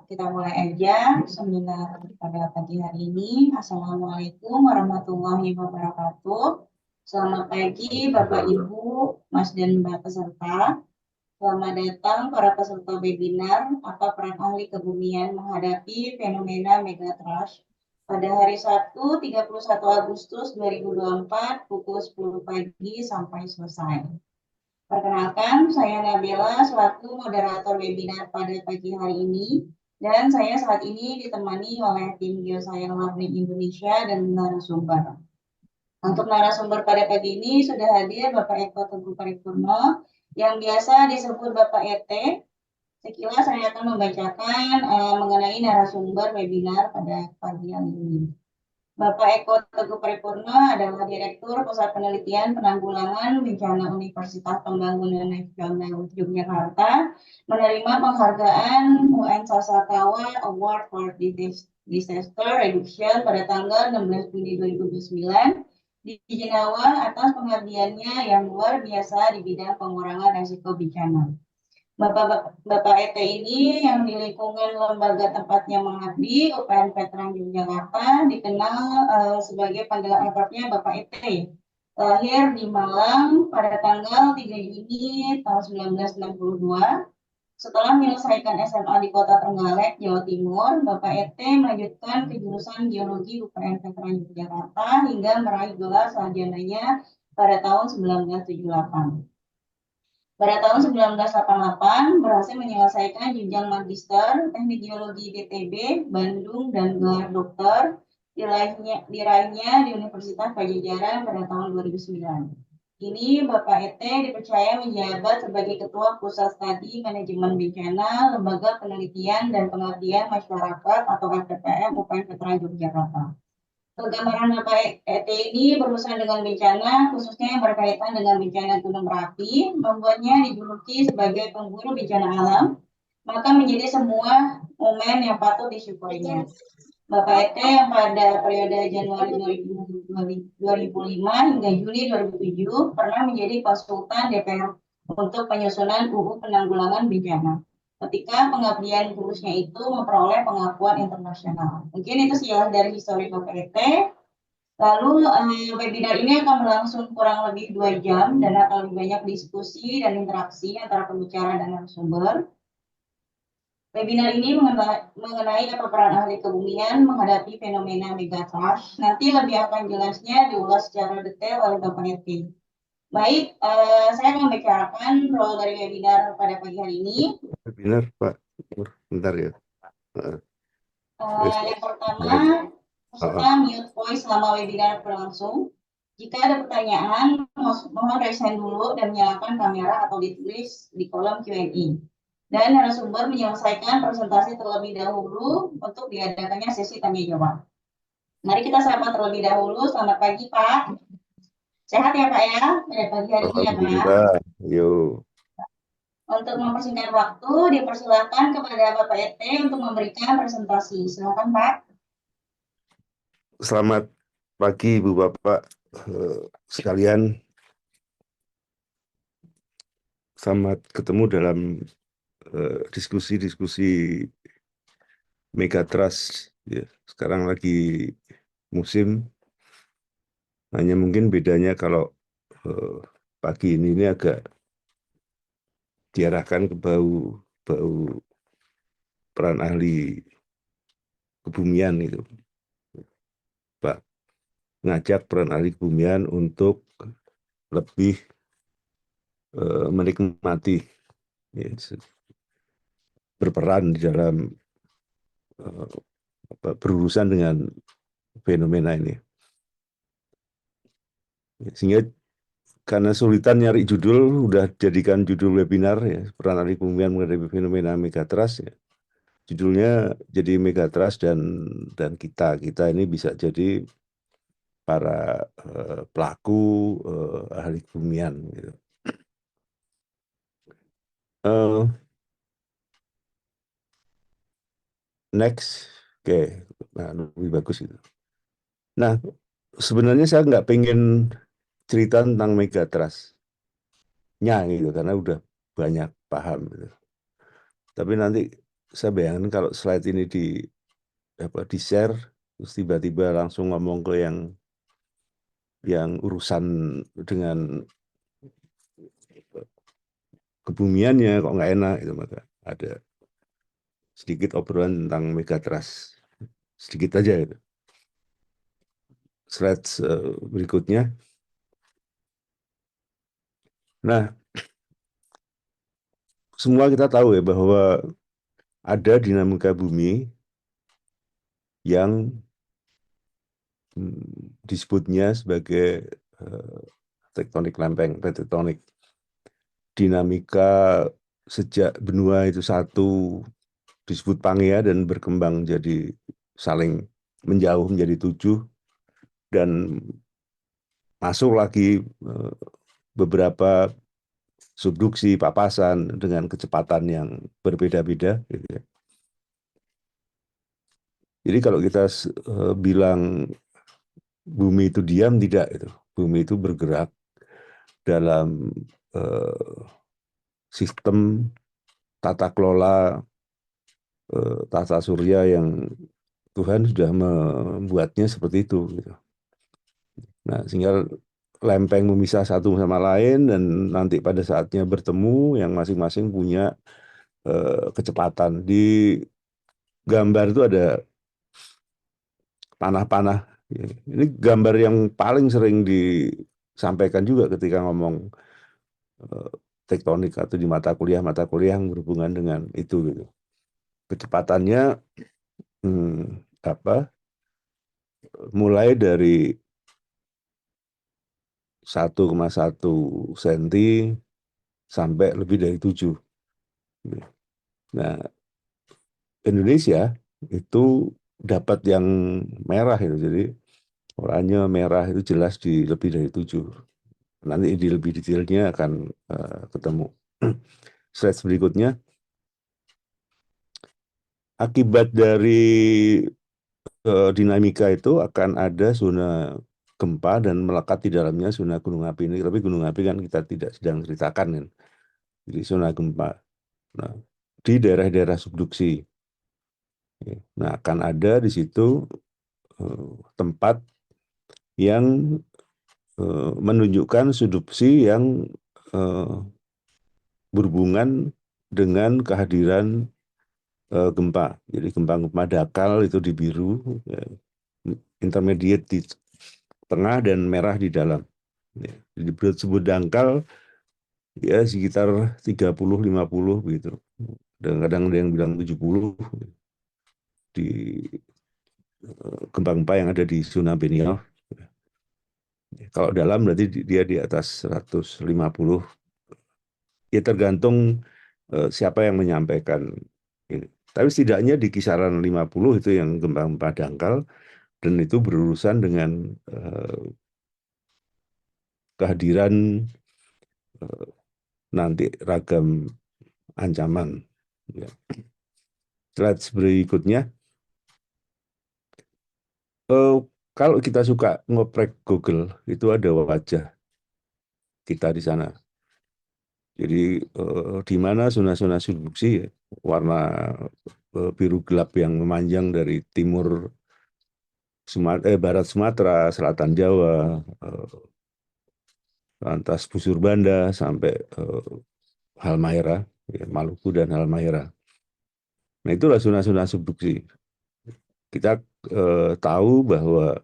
kita mulai aja seminar pada pagi hari ini. Assalamualaikum warahmatullahi wabarakatuh. Selamat pagi Bapak Ibu, Mas dan Mbak peserta. Selamat datang para peserta webinar apa peran ahli kebumian menghadapi fenomena megatrash pada hari Sabtu 31 Agustus 2024 pukul 10 pagi sampai selesai. Perkenalkan, saya Nabila selaku moderator webinar pada pagi hari ini, dan saya saat ini ditemani oleh tim Geoscience Learning Indonesia dan narasumber. Untuk narasumber pada pagi ini sudah hadir Bapak Eko Teguh Paripurno, yang biasa disebut Bapak ET. Sekilas saya akan membacakan mengenai narasumber webinar pada pagi hari ini. Bapak Eko Teguh Paripurno adalah Direktur Pusat Penelitian Penanggulangan Bencana Universitas Pembangunan Nasional Yogyakarta, menerima penghargaan UN Sasakawa Award for Disaster Reduction pada tanggal 16 Juni 2029 di Jenewa atas pengabdiannya yang luar biasa di bidang pengurangan risiko bencana. Bapak ET ini yang di lingkungan lembaga tempatnya mengabdi, UPN Veteran Yogyakarta, dikenal sebagai panggilan akrabnya Bapak ET. Lahir di Malang pada tanggal 3 Juni tahun 1962. Setelah menyelesaikan SMA di Kota Trenggalek, Jawa Timur, Bapak ET melanjutkan ke jurusan Geologi UPN Veteran Yogyakarta hingga meraih gelar sarjananya pada tahun 1978. Pada tahun 1988 berhasil menyelesaikan jenjang magister Teknik Geologi DTB Bandung dan gelar doktor diraihnya di Universitas Pajajaran pada tahun 2009. Kini Bapak ET dipercaya menjabat sebagai Ketua Pusat Studi Manajemen Bencana Lembaga Penelitian dan Pengabdian Masyarakat atau LPPM UPN Veteran Yogyakarta. Gambaran Bapak ET ini berurusan dengan bencana, khususnya yang berkaitan dengan bencana gunung berapi, membuatnya dijuluki sebagai pemburu bencana alam, maka menjadi semua momen yang patut disyukurinya. Bapak ET yang pada periode Januari 2005 hingga Juli 2007 pernah menjadi konsultan DPR untuk penyusunan UU Penanggulangan Bencana. Ketika pengabdian tulusnya itu memperoleh pengakuan internasional. Mungkin itu sekilas dari histori Bapak ET. Lalu webinar ini akan berlangsung kurang lebih 2 jam dan akan lebih banyak diskusi dan interaksi antara pembicara dan narasumber. Webinar ini mengenai apa peran ahli kebumian menghadapi fenomena megatrash. Nanti lebih akan jelasnya diulas secara detail oleh Bapak ET. Baik, saya akan membicarakan role dari webinar pada pagi hari ini. Webinar, Pak. Bentar ya. Yang pertama, peserta mute voice selama webinar berlangsung. Jika ada pertanyaan, mohon raise hand dulu dan nyalakan kamera atau ditulis di kolom Q&A. Dan narasumber menyelesaikan presentasi terlebih dahulu untuk diadakannya sesi tanya jawab. Mari kita sapa terlebih dahulu. Selamat pagi, Pak. Sehat ya, Pak ya? Pada pagi hari ini ya, Pak. Alhamdulillah. Yo. Untuk mempersingkat waktu, dipersilakan kepada Bapak ET untuk memberikan presentasi. Silakan, Pak. Selamat pagi, Ibu Bapak sekalian. Selamat ketemu dalam diskusi-diskusi Megatrust. Ya, sekarang lagi musim. Hanya mungkin bedanya kalau pagi ini agak diarahkan ke bau peran ahli kebumian itu. Pak, ngajak peran ahli kebumian untuk lebih menikmati, ya, berperan di dalam berurusan dengan fenomena ini. Sehingga karena sulitan nyari judul, udah jadikan judul webinar ya, peran ahli kebumian menghadapi fenomena megatrust ya. Judulnya jadi megatrust dan kita ini bisa jadi para pelaku ahli kebumian gitu. Next, oke. Nah, lebih bagus itu. Nah, sebenarnya saya nggak pengen cerita tentang megatrust-nya gitu, karena udah banyak paham gitu. Tapi nanti saya bayangkan kalau slide ini di share, terus tiba-tiba langsung ngomong ke yang urusan dengan kebumiannya kok nggak enak itu, maka ada sedikit obrolan tentang megatrust, sedikit aja itu. Slide berikutnya. Nah, semua kita tahu ya bahwa ada dinamika bumi yang disebutnya sebagai tektonik lempeng, tektonik. Dinamika sejak benua itu satu disebut Pangea dan berkembang jadi saling menjauh menjadi 7 dan masuk lagi beberapa subduksi papasan dengan kecepatan yang berbeda-beda gitu ya. Jadi kalau kita bilang bumi itu diam, tidak itu. Bumi itu bergerak dalam sistem tata kelola tata surya yang Tuhan sudah membuatnya seperti itu gitu. Nah, sehingga lempeng memisah satu sama lain dan nanti pada saatnya bertemu yang masing-masing punya kecepatan. Di gambar itu ada panah-panah. Ini gambar yang paling sering disampaikan juga ketika ngomong tektonik atau di mata kuliah yang berhubungan dengan itu gitu. Kecepatannya mulai dari 1,1 senti sampai lebih dari 7. Nah, Indonesia itu dapat yang merah itu. Jadi oranye merah itu jelas di lebih dari 7. Nanti di lebih detailnya akan ketemu. Slide berikutnya. Akibat dari dinamika itu akan ada zona gempa dan melekat di dalamnya zona gunung api ini. Tapi gunung api kan kita tidak sedang ceritakan kan. Jadi zona gempa. Nah, di daerah-daerah subduksi. Nah, akan ada di situ tempat yang menunjukkan subduksi yang berhubungan dengan kehadiran gempa. Jadi gempa-gempa dangkal itu di biru, intermediate di tengah dan merah di dalam. Jadi disebut dangkal ya sekitar 30-50 begitu. Dan kadang ada yang bilang 70 di gempa-gempa yang ada di zona Benioff. Kalau dalam berarti dia di atas 150. Ya tergantung siapa yang menyampaikan ini. Tapi setidaknya di kisaran 50 itu yang gempa-gempa dangkal dan itu berurusan dengan kehadiran nanti ragam ancaman. Ya. Slide berikutnya. Kalau kita suka ngoprek Google, itu ada wajah kita di sana. Jadi di mana zona-zona subduksi warna biru gelap yang memanjang dari barat Sumatera, selatan Jawa, lantas Busur Banda sampai Halmahera, ya, Maluku dan Halmahera. Nah itulah zona-zona subduksi. Kita tahu bahwa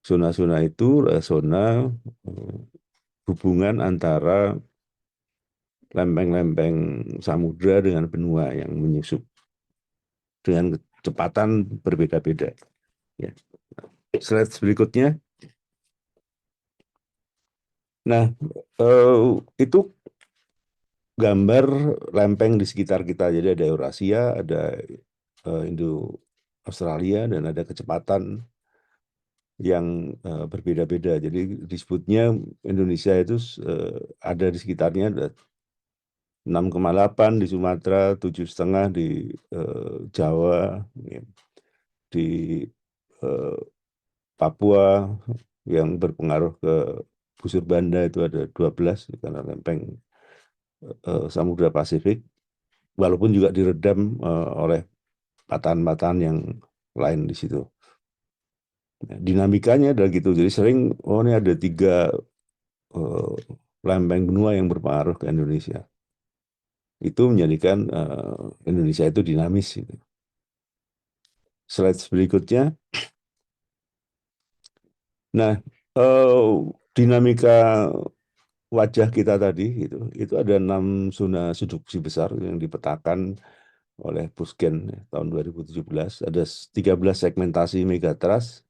zona-zona itu zona hubungan antara lempeng-lempeng samudra dengan benua yang menyusup dengan kecepatan berbeda-beda. Ya. Slide berikutnya. Nah, itu gambar lempeng di sekitar kita. Jadi ada Eurasia, ada Indo-Australia, dan ada kecepatan yang berbeda-beda. Jadi disebutnya Indonesia itu ada di sekitarnya ada 6,8 di Sumatera, 7,5 di Jawa, di Papua yang berpengaruh ke Busur Banda itu ada 12 karena lempeng Samudra Pasifik. walaupun juga diredam oleh patahan-patahan yang lain di situ. Nah, dinamikanya adalah gitu. Jadi sering, oh ini ada 3 lempeng benua yang berpengaruh ke Indonesia. Itu menjadikan Indonesia itu dinamis. Gitu. Slide berikutnya. Nah, dinamika wajah kita tadi itu ada 6 zona subduksi besar yang dipetakan oleh Pusgen tahun 2017. Ada 13 segmentasi megatrust,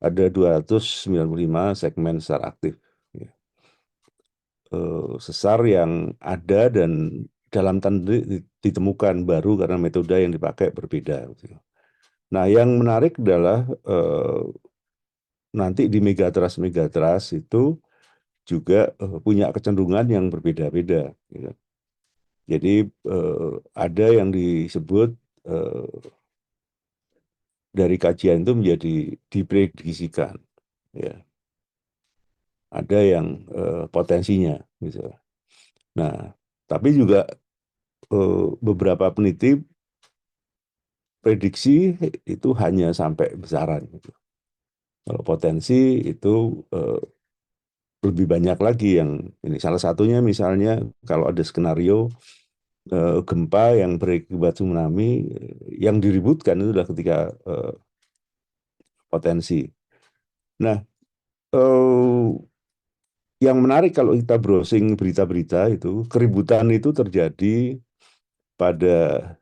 ada 295 segmen sesar aktif. Ya. Sesar yang ada dan dalam tanda ditemukan baru karena metode yang dipakai berbeda. Nah, yang menarik adalah nanti di megatrust itu juga punya kecenderungan yang berbeda-beda. Gitu. Jadi ada yang disebut dari kajian itu menjadi diprediksikan. Ya. Ada yang potensinya. Gitu. Nah, tapi juga beberapa peneliti prediksi itu hanya sampai besaran. Gitu. Kalau potensi itu lebih banyak lagi yang ini. Salah satunya misalnya kalau ada skenario gempa yang berakibat tsunami, yang diributkan itu adalah ketika potensi. Nah, yang menarik kalau kita browsing berita-berita itu, keributan itu terjadi pada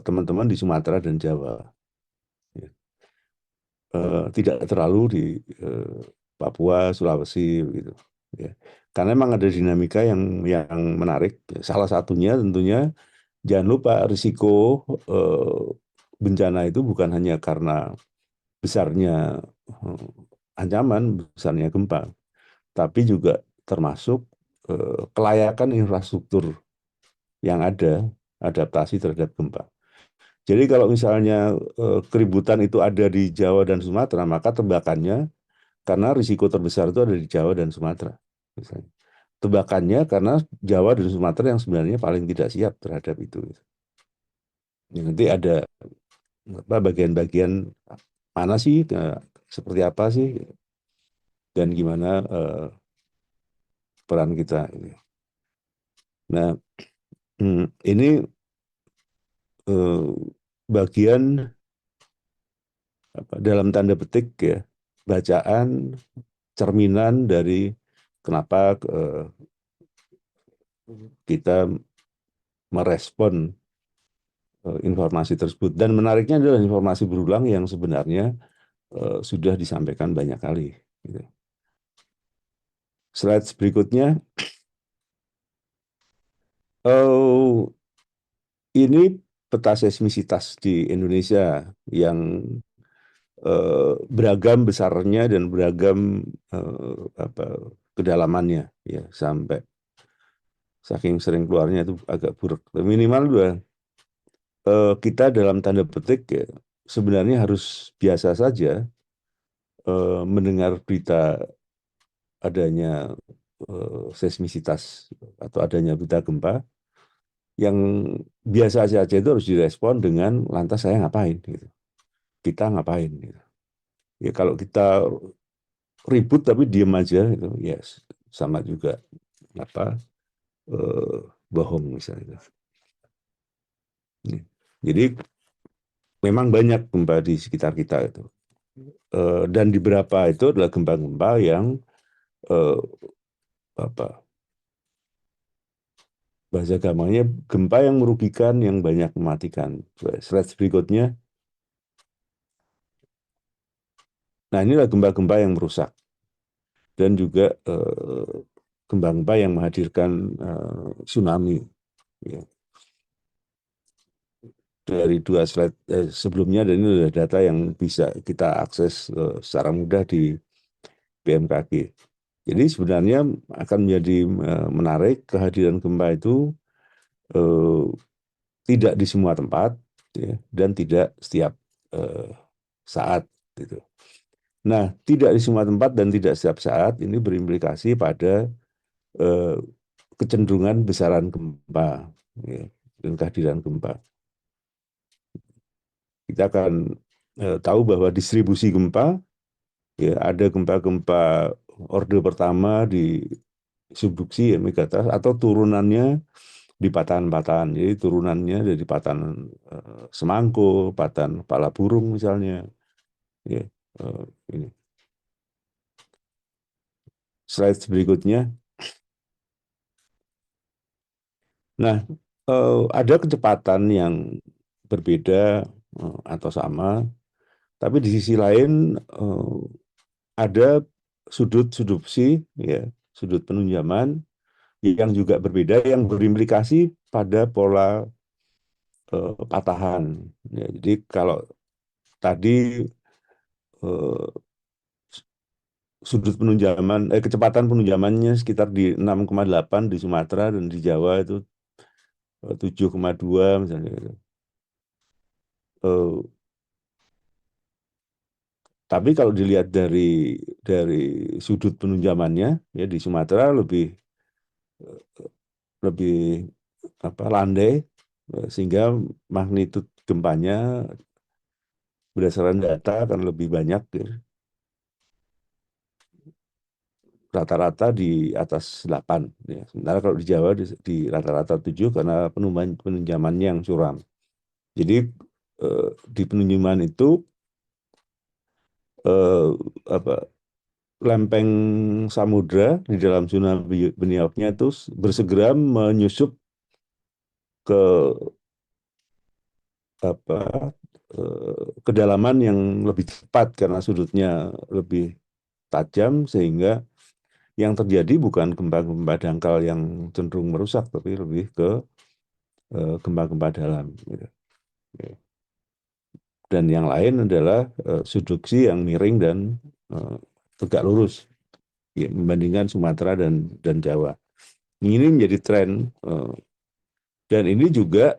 teman-teman di Sumatera dan Jawa. Ya. Tidak terlalu di Papua, Sulawesi, begitu. Ya. Karena memang ada dinamika yang menarik. Salah satunya tentunya jangan lupa risiko bencana itu bukan hanya karena besarnya ancaman, besarnya gempa, tapi juga termasuk kelayakan infrastruktur yang ada, adaptasi terhadap gempa. Jadi kalau misalnya keributan itu ada di Jawa dan Sumatera, maka tebakannya karena risiko terbesar itu ada di Jawa dan Sumatera. Misalnya. Tebakannya karena Jawa dan Sumatera yang sebenarnya paling tidak siap terhadap itu. Nanti ada bagian-bagian mana sih, seperti apa sih, dan gimana peran kita. Nah, ini bagian dalam tanda petik ya, bacaan cerminan dari kenapa kita merespon informasi tersebut. Dan menariknya adalah informasi berulang yang sebenarnya sudah disampaikan banyak kali. Gitu. Slide berikutnya. Ini peta seismisitas di Indonesia yang beragam besarnya dan beragam kedalamannya, ya sampai saking sering keluarnya itu agak buruk. Minimal kita dalam tanda petik ya, sebenarnya harus biasa saja mendengar berita adanya seismisitas atau adanya berita gempa, yang biasa saja itu harus direspon dengan lantas saya ngapain gitu. Kita ngapain gitu. Ya kalau kita ribut tapi diem aja gitu, ya sama juga bohong misalnya. Jadi memang banyak gempa di sekitar kita itu. Dan di beberapa itu adalah gempa-gempa yang bahasa gampangnya gempa yang merugikan, yang banyak mematikan. Slide berikutnya. Nah, inilah gempa-gempa yang merusak dan juga gempa-gempa yang menghadirkan tsunami. Ya. Dari 2 slide sebelumnya, dan ini adalah data yang bisa kita akses secara mudah di BMKG. Jadi sebenarnya akan menjadi menarik kehadiran gempa itu tidak di semua tempat ya, dan tidak setiap saat. Gitu. Nah, tidak di semua tempat dan tidak setiap saat ini berimplikasi pada kecenderungan besaran gempa. Ya. dan kehadiran gempa. Kita akan tahu bahwa distribusi gempa, ya ada gempa-gempa orde pertama di subduksi ya, megatrust, atau turunannya di patahan-patahan. Jadi turunannya dari patahan Semangko, patahan Kepala Burung misalnya. Ya, ini. Slide berikutnya. Nah, ada kecepatan yang berbeda atau sama, tapi di sisi lain ada sudut subduksi, ya, sudut penunjaman yang juga berbeda, yang berimplikasi pada pola patahan. Ya, jadi kalau tadi sudut penunjaman, kecepatan penunjamannya sekitar di 6,8 di Sumatera, dan di Jawa itu 7,2 misalnya gitu. Tapi kalau dilihat dari sudut penunjamannya, ya di Sumatera lebih lebih landai, sehingga magnitud gempanya berdasarkan data akan lebih banyak, ya. Rata-rata di atas 8. Ya. Sementara kalau di Jawa di rata-rata 7 karena penunjamannya yang curam. Jadi di penunjaman itu apa, lempeng samudra di dalam zona benioknya itu bersegera menyusup ke apa kedalaman yang lebih cepat karena sudutnya lebih tajam, sehingga yang terjadi bukan gempa-gempa dangkal yang cenderung merusak, tapi lebih ke gempa-gempa dalam, gitu. Dan yang lain adalah subduksi yang miring dan tegak lurus, ya, membandingkan Sumatera dan Jawa. Ini menjadi tren, dan ini juga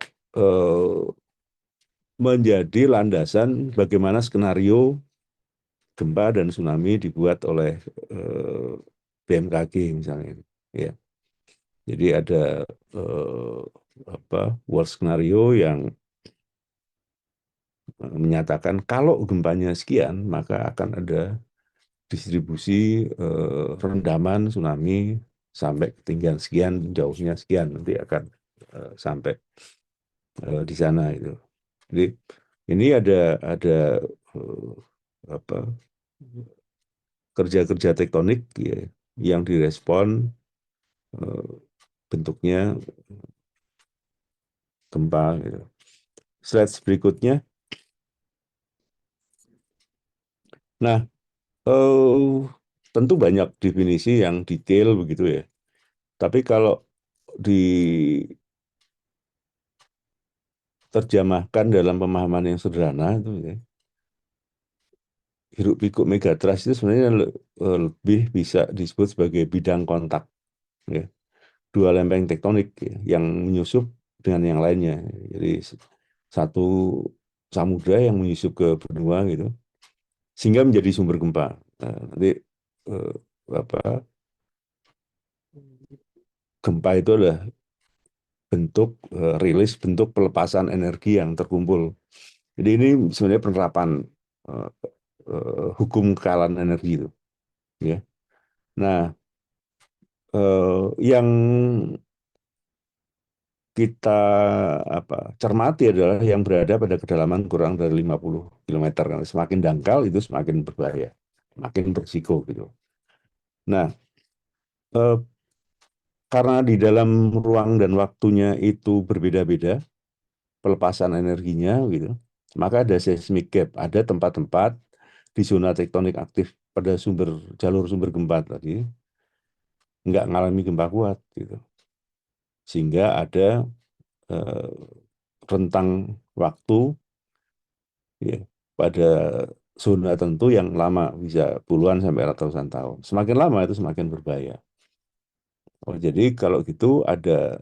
menjadi landasan bagaimana skenario gempa dan tsunami dibuat oleh BMKG misalnya, ya. Jadi ada worst scenario yang menyatakan kalau gempanya sekian, maka akan ada distribusi rendaman tsunami sampai ketinggian sekian, jauhnya sekian, nanti akan sampai di sana itu. Jadi ini ada apa kerja-kerja tektonik, ya, yang direspon bentuknya gempa, gitu. Slide berikutnya. Nah, tentu banyak definisi yang detail begitu ya. Tapi kalau diterjemahkan dalam pemahaman yang sederhana itu, ya, hiruk pikuk megatrust itu sebenarnya lebih bisa disebut sebagai bidang kontak, ya. Dua lempeng tektonik, ya, yang menyusup dengan yang lainnya. Jadi satu samudra yang menyusup ke benua gitu, sehingga menjadi sumber gempa. Nah, nanti eh, apa gempa itu adalah bentuk rilis, bentuk pelepasan energi yang terkumpul. Jadi ini sebenarnya penerapan uh, hukum kekalahan energi itu, ya. Nah, yang kita cermati adalah yang berada pada kedalaman kurang dari 50 km. Karena semakin dangkal itu semakin berbahaya, makin berisiko gitu. Nah, karena di dalam ruang dan waktunya itu berbeda-beda pelepasan energinya gitu, maka ada seismic gap, ada tempat-tempat di zona tektonik aktif pada jalur sumber gempa tadi nggak mengalami gempa kuat gitu, sehingga ada eh, rentang waktu, ya, pada zona tentu yang lama, bisa puluhan sampai ratusan tahun. Semakin lama itu semakin berbahaya. Oh, jadi kalau gitu ada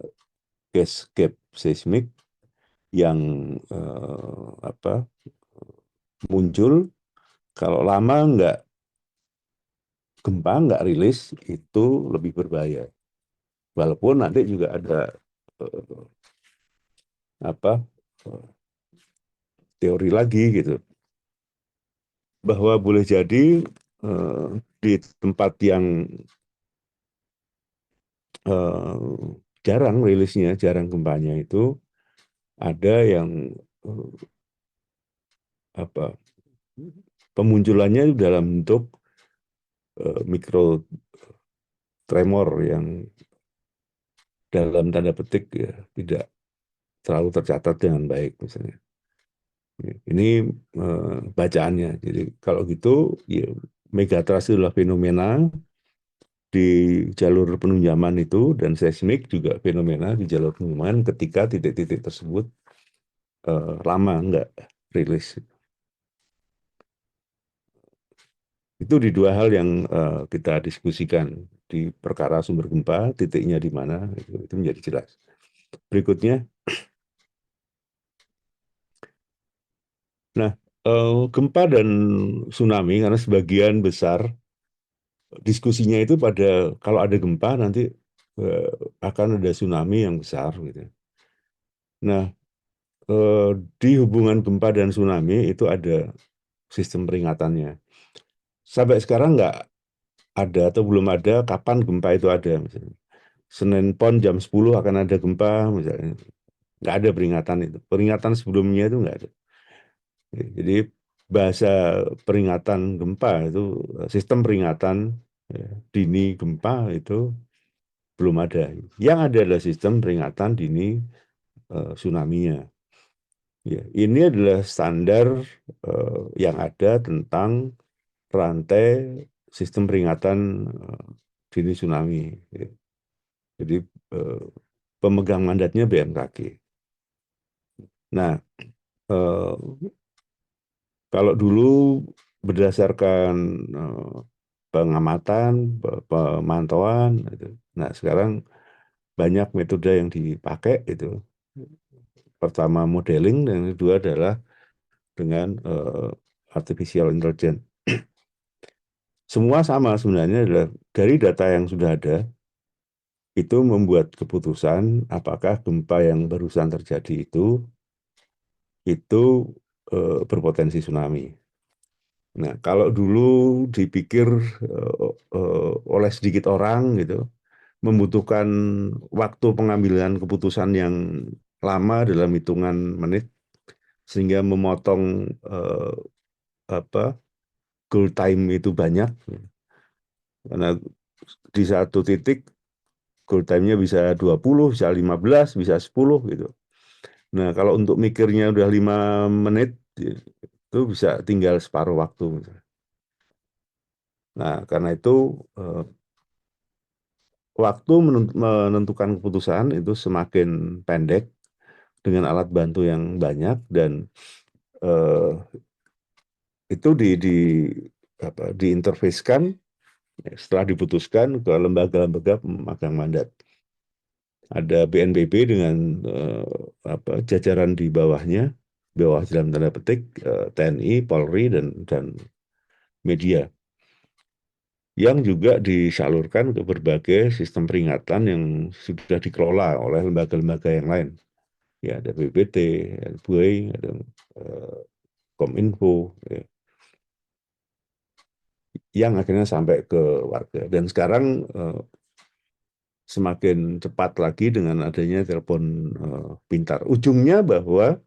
gas gap seismik yang muncul kalau lama gempa nggak rilis, itu lebih berbahaya. Walaupun nanti juga ada apa teori lagi gitu, bahwa boleh jadi di tempat yang jarang rilisnya, jarang gempanya itu ada yang apa pemunculannya dalam bentuk mikro tremor yang dalam tanda petik ya tidak terlalu tercatat dengan baik misalnya. Ini bacaannya. Jadi kalau gitu ya megatrust adalah fenomena di jalur penunjaman itu, dan seismik juga fenomena di jalur penunjaman ketika titik-titik tersebut lama nggak rilis. Itu di dua hal yang kita diskusikan di perkara sumber gempa, titiknya di mana, itu menjadi jelas. Berikutnya, nah gempa dan tsunami karena sebagian besar diskusinya itu pada kalau ada gempa nanti eh, akan ada tsunami yang besar gitu. Nah, di hubungan gempa dan tsunami itu ada sistem peringatannya. Sampai sekarang nggak ada atau belum ada kapan gempa itu ada. Misalnya. Senin Pon jam 10 akan ada gempa misalnya. Nggak ada peringatan itu. Peringatan sebelumnya itu nggak ada. Jadi bahasa peringatan gempa itu, sistem peringatan ya, dini gempa itu belum ada. Yang ada adalah sistem peringatan dini tsunami-nya. Ya, ini adalah standar yang ada tentang rantai sistem peringatan dini tsunami. Ya. Jadi eh, pemegang mandatnya BMKG. Nah, eh, kalau dulu berdasarkan pengamatan, pemantauan, gitu. Nah sekarang banyak metode yang dipakai itu. Pertama modeling, dan yang kedua adalah dengan artificial intelligence. Semua sama sebenarnya adalah dari data yang sudah ada, itu membuat keputusan apakah gempa yang barusan terjadi itu berpotensi tsunami. Nah, kalau dulu dipikir oleh sedikit orang gitu, membutuhkan waktu pengambilan keputusan yang lama dalam hitungan menit, sehingga memotong eh, apa goal time itu banyak. Karena di satu titik goal time-nya bisa 20, bisa 15, bisa 10 gitu. Nah, kalau untuk mikirnya udah 5 menit, itu bisa tinggal separuh waktu. Nah, karena itu waktu menentukan keputusan itu semakin pendek dengan alat bantu yang banyak, dan eh, itu diinterfacekan setelah diputuskan ke lembaga-lembaga pemegang mandat. Ada BNPB dengan jajaran di bawahnya, bawah dalam tanda petik TNI, Polri, dan media, yang juga disalurkan ke berbagai sistem peringatan yang sudah dikelola oleh lembaga-lembaga yang lain. Ya, ada BPT, ada BUI, ada eh, Kominfo, ya, yang akhirnya sampai ke warga. Dan sekarang semakin cepat lagi dengan adanya telepon pintar. Ujungnya bahwa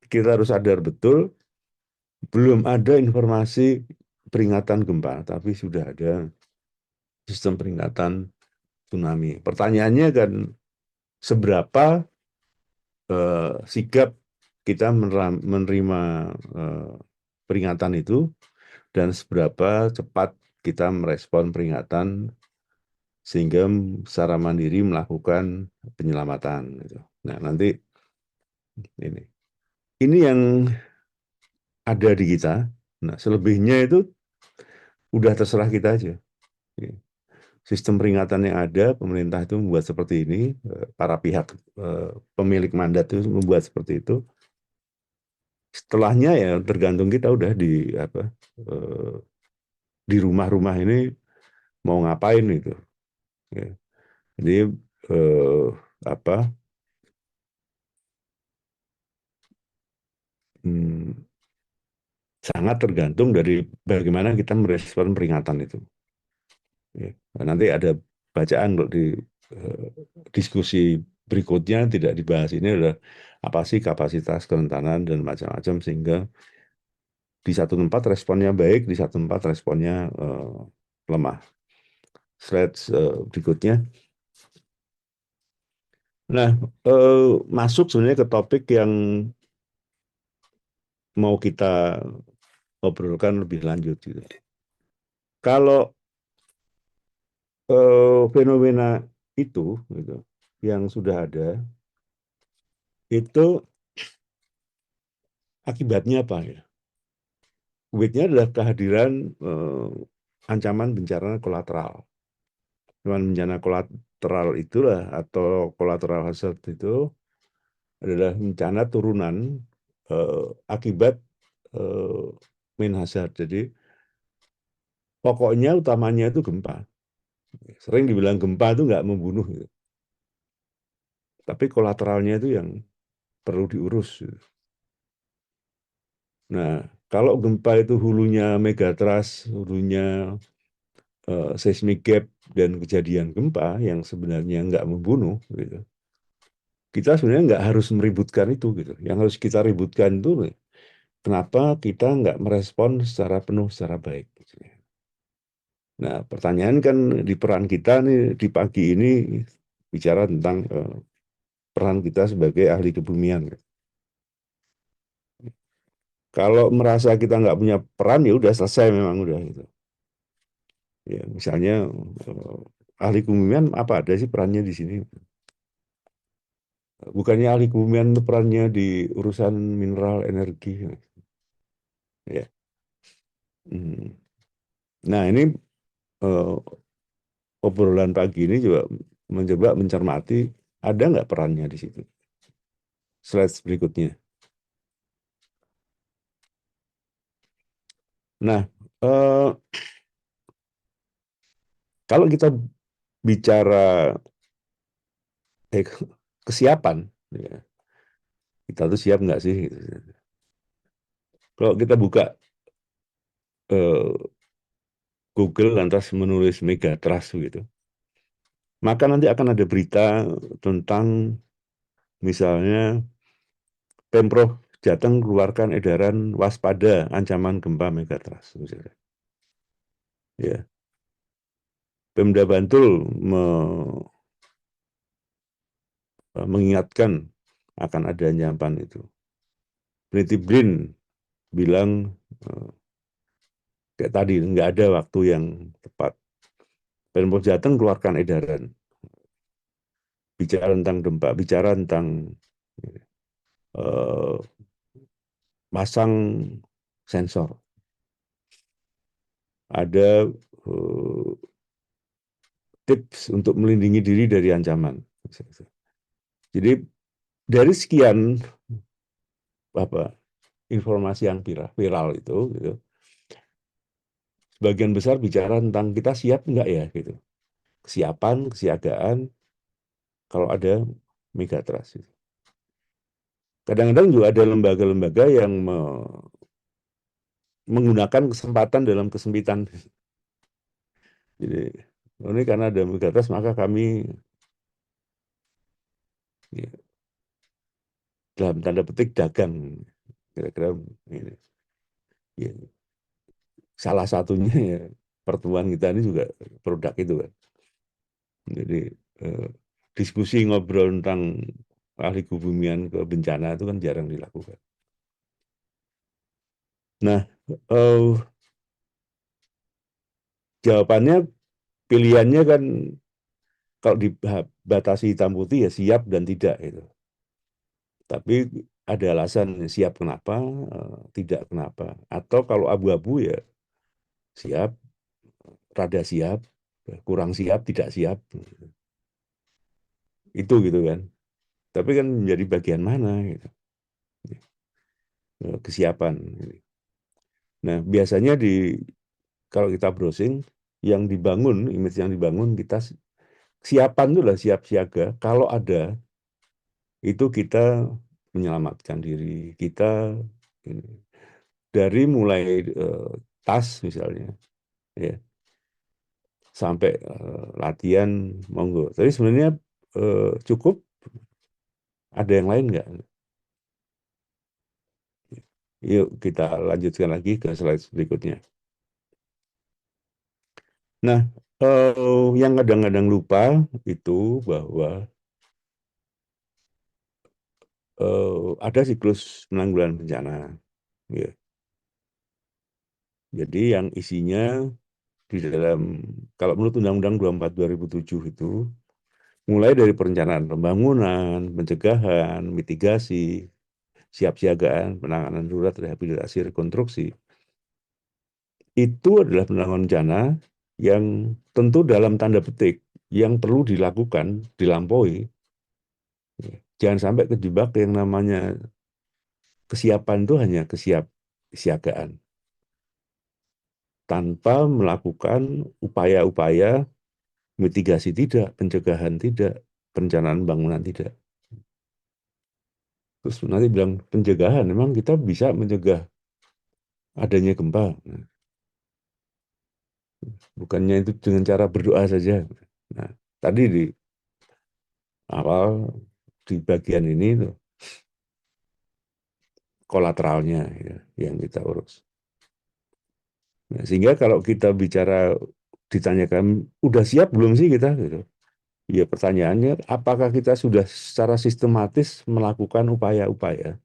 kita harus sadar betul, belum ada informasi peringatan gempa, tapi sudah ada sistem peringatan tsunami. Pertanyaannya kan, seberapa sigap kita menerima peringatan itu, dan seberapa cepat kita merespon peringatan sehingga secara mandiri melakukan penyelamatan gitu. Nah, nanti ini yang ada di kita. Nah, selebihnya itu udah terserah kita aja. Sistem peringatan yang ada, pemerintah itu membuat seperti ini, para pihak pemilik mandat itu membuat seperti itu. Setelahnya ya tergantung kita udah eh, di rumah-rumah ini mau ngapain itu. Ya. Jadi apa sangat tergantung dari bagaimana kita merespon peringatan itu. Ya. Nanti ada bacaan kok di eh, diskusi berikutnya tidak dibahas ini adalah apa sih kapasitas kerentanan dan macam-macam sehingga di satu tempat responnya baik, di satu tempat responnya lemah. Slide berikutnya. Nah, masuk sebenarnya ke topik yang mau kita obrolkan lebih lanjut gitu. Kalau fenomena itu gitu, yang sudah ada itu akibatnya apa ya? Akibatnya adalah kehadiran ancaman bencana kolateral. Ancaman bencana kolateral itulah atau collateral hazard itu adalah bencana turunan akibat eh, main hazard. Jadi pokoknya utamanya itu gempa. Sering dibilang gempa itu nggak membunuh, gitu. Tapi kolateralnya itu yang perlu diurus, gitu. Nah, kalau gempa itu hulunya megatrust, hulunya seismic gap dan kejadian gempa yang sebenarnya nggak membunuh, gitu. Kita sebenarnya nggak harus meributkan itu, gitu. Yang harus kita ributkan itu kenapa kita nggak merespon secara penuh, secara baik. Gitu. Nah, pertanyaan kan di peran kita nih di pagi ini bicara tentang peran kita sebagai ahli kebumian. Kalau merasa kita nggak punya peran ya udah selesai memang udah gitu. Ya, misalnya ahli kebumian apa ada sih perannya di sini? Bukannya ahli kebumian itu perannya di urusan mineral energi, ya. Hmm. Nah ini eh, obrolan pagi ini juga mencoba mencermati ada nggak perannya di situ. Slide berikutnya. Nah, eh, kalau kita bicara eh, kesiapan, ya, kita tuh siap nggak sih? Kalau kita buka eh, Google lantas menulis megatrust gitu, maka nanti akan ada berita tentang misalnya Pemprov Jateng keluarkan edaran waspada ancaman gempa megatrust misalnya. Ya, Pemda Bantul mengingatkan akan adanya ancaman itu. Peneliti BRIN bilang eh, kayak tadi nggak ada waktu yang tepat. Pemprov Jateng keluarkan edaran bicara tentang gempa, bicara tentang eh, pasang sensor. Ada tips untuk melindungi diri dari ancaman. Jadi dari sekian apa informasi yang viral itu, gitu, sebagian besar bicara tentang kita siap enggak ya, gitu. Kesiapan, kesiagaan kalau ada megatrust. Gitu. Kadang-kadang juga ada lembaga-lembaga yang menggunakan kesempatan dalam kesempitan. Jadi ini karena ada megatrust maka kami ya, dalam tanda petik dagang kira-kira ini. Ya, salah satunya ya pertemuan kita ini juga produk itu kan. Jadi eh, diskusi ngobrol tentang ahli kebumian ke bencana itu kan jarang dilakukan. Nah, eh, jawabannya pilihannya kan kalau dibatasi hitam putih ya siap dan tidak itu. Tapi ada alasan siap kenapa, tidak kenapa. Atau kalau abu-abu ya siap, rada siap, kurang siap, tidak siap. Itu gitu kan. Tapi kan menjadi bagian mana gitu. Kesiapan. Nah, biasanya kalau kita browsing yang dibangun, image yang dibangun kita siapan itu lah siap siaga. Kalau ada itu kita menyelamatkan diri kita. Ini. dari mulai tas misalnya, ya, sampai latihan monggo. Tapi sebenarnya cukup, ada yang lain nggak? Yuk kita lanjutkan lagi ke slide berikutnya. Nah, yang kadang-kadang lupa itu bahwa ada siklus penanggulangan bencana. Ya. Jadi yang isinya di dalam, kalau menurut Undang-Undang 24 2007 itu, mulai dari perencanaan pembangunan, pencegahan, mitigasi, siapsiagaan, penanganan darurat, rehabilitasi, rekonstruksi, itu adalah penanggulangan bencana yang tentu dalam tanda petik yang perlu dilakukan, dilampaui. Jangan sampai kejebak yang namanya kesiapan itu hanya kesiapsiagaan tanpa melakukan upaya-upaya mitigasi tidak, pencegahan tidak, perencanaan bangunan tidak. Terus nanti bilang pencegahan, memang kita bisa mencegah adanya gempa. Bukannya itu dengan cara berdoa saja. Nah, tadi di awal, di bagian ini tuh, kolateralnya ya, yang kita urus. Nah, sehingga kalau kita bicara, ditanyakan, udah siap belum sih kita? Gitu. Ya pertanyaannya, apakah kita sudah secara sistematis melakukan upaya-upaya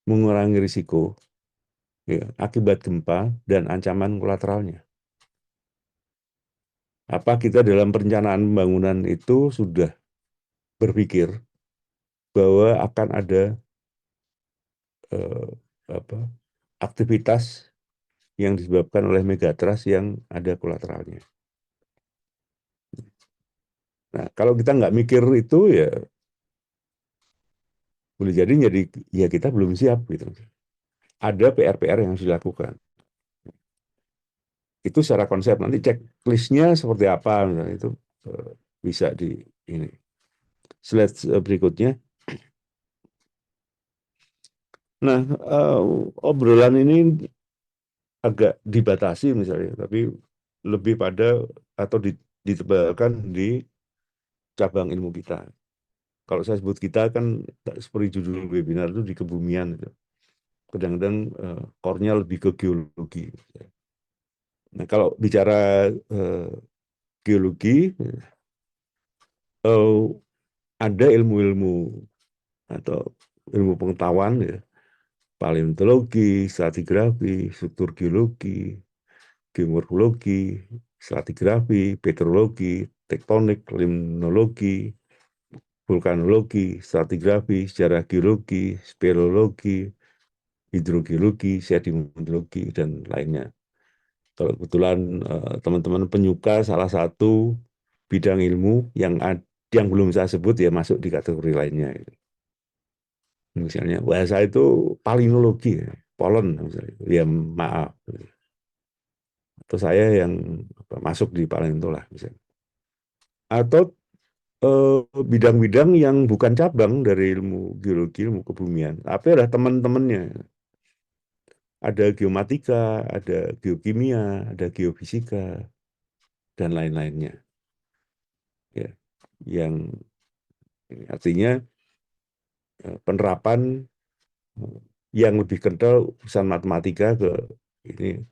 mengurangi risiko ya, akibat gempa dan ancaman kolateralnya? Apa kita dalam perencanaan pembangunan itu sudah berpikir bahwa akan ada eh, apa, aktivitas yang disebabkan oleh megatrust yang ada kolateralnya? Nah, kalau kita nggak mikir itu ya boleh jadi ya kita belum siap gitu. Ada PR-PR yang harus dilakukan. Itu secara konsep, nanti checklistnya seperti apa misalnya, itu eh, bisa di ini. Slide berikutnya. Nah, obrolan ini agak dibatasi misalnya, tapi lebih pada atau ditebalkan di cabang ilmu kita. Kalau saya sebut kita kan seperti judul webinar itu di kebumian itu. Kadang-kadang core-nya lebih ke geologi. Nah, kalau bicara geologi, ada ilmu-ilmu atau ilmu pengetahuan ya, paleontologi, stratigrafi, struktur geologi, geomorfologi, stratigrafi, petrologi, tektonik, limnologi, vulkanologi, stratigrafi, sejarah geologi, speleologi, hidrogeologi, sedimentologi, dan lainnya. Kalau kebetulan teman-teman penyuka salah satu bidang ilmu yang belum saya sebut ya masuk di kategori lainnya. Misalnya bahasa itu palinologi, polen misalnya. Ya maaf. Atau saya yang masuk di palinto lah misalnya. Atau bidang-bidang yang bukan cabang dari ilmu geologi, ilmu kebumian, tapi ada teman-temannya. Ada geomatika, ada geokimia, ada geofisika, dan lain-lainnya. Ya, yang artinya penerapan yang lebih kental urusan matematika ke ini,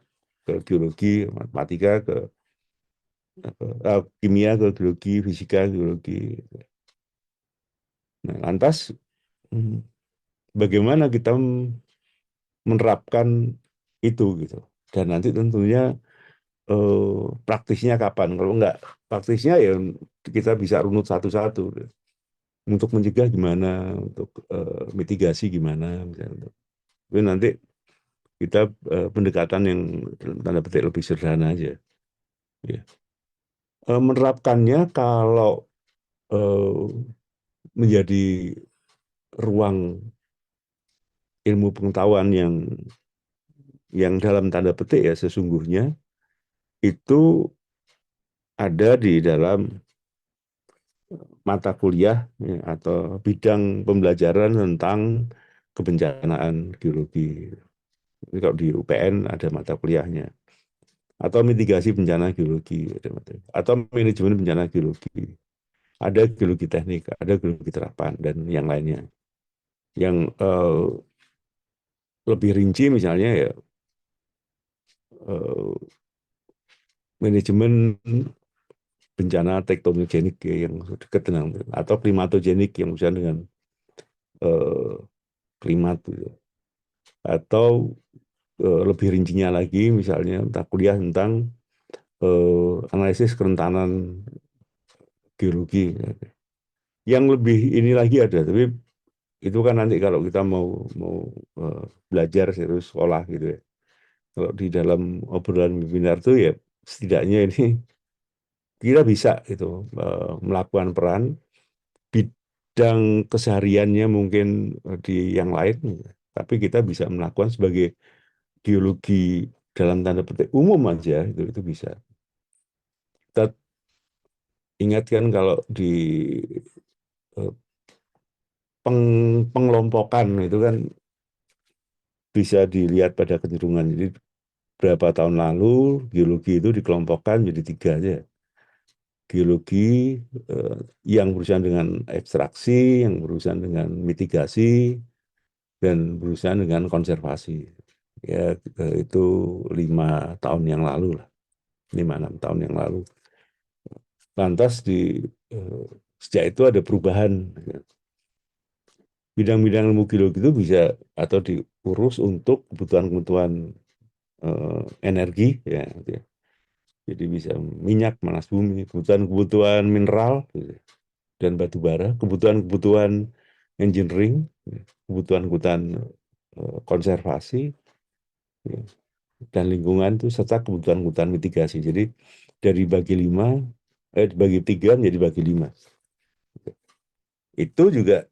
ke geologi, matematika ke kimia ke geologi, fisika geologi. Nah, lantas bagaimana kita menerapkan itu gitu? Dan nanti tentunya praktisnya kapan? Kalau enggak praktisnya ya kita bisa runut satu-satu. Untuk mencegah gimana, untuk mitigasi gimana, misalnya. Tapi nanti kita pendekatan yang tanda petik lebih sederhana aja. Ya. Menerapkannya kalau eh, menjadi ruang ilmu pengetahuan yang dalam tanda petik ya sesungguhnya itu ada di dalam mata kuliah ya, atau bidang pembelajaran tentang kebencanaan geologi. Ini kalau di UPN ada mata kuliahnya. Atau mitigasi bencana geologi, atau manajemen bencana geologi. Ada geologi teknik, ada geologi terapan, dan yang lainnya. Yang lebih rinci misalnya ya eh, manajemen bencana tektonogenik ya, yang dekat dengan, atau klimatogenik yang misalnya dengan eh, klimat gitu. Atau lebih rincinya lagi misalnya entah kuliah tentang analisis kerentanan geologi. Yang lebih ini lagi ada, tapi itu kan nanti kalau kita mau mau belajar serius sekolah gitu ya. Kalau di dalam obrolan webinar tuh ya setidaknya ini kita bisa itu melakukan peran bidang kesehariannya mungkin di yang lain, tapi kita bisa melakukan sebagai geologi dalam tanda petik umum aja itu bisa. Kita ingatkan kalau di eh, pengelompokan itu kan bisa dilihat pada kecenderungan. Jadi berapa tahun lalu geologi itu dikelompokkan jadi tiga aja. Geologi eh, yang berurusan dengan ekstraksi, yang berurusan dengan mitigasi, dan berurusan dengan konservasi. Ya, itu 5 tahun yang lalu lah, 5-6 tahun yang lalu. Lantas eh, sejak itu ada perubahan. Bidang-bidang ilmu geologi itu bisa atau diurus untuk kebutuhan-kebutuhan energi, ya, gitu ya. Jadi bisa minyak, panas bumi, kebutuhan-kebutuhan mineral, gitu, dan batu bara, kebutuhan-kebutuhan engineering, kebutuhan-kebutuhan konservasi, ya, dan lingkungan itu serta kebutuhan-kebutuhan mitigasi. Jadi dari bagi lima, bagi tiga menjadi bagi lima. Itu juga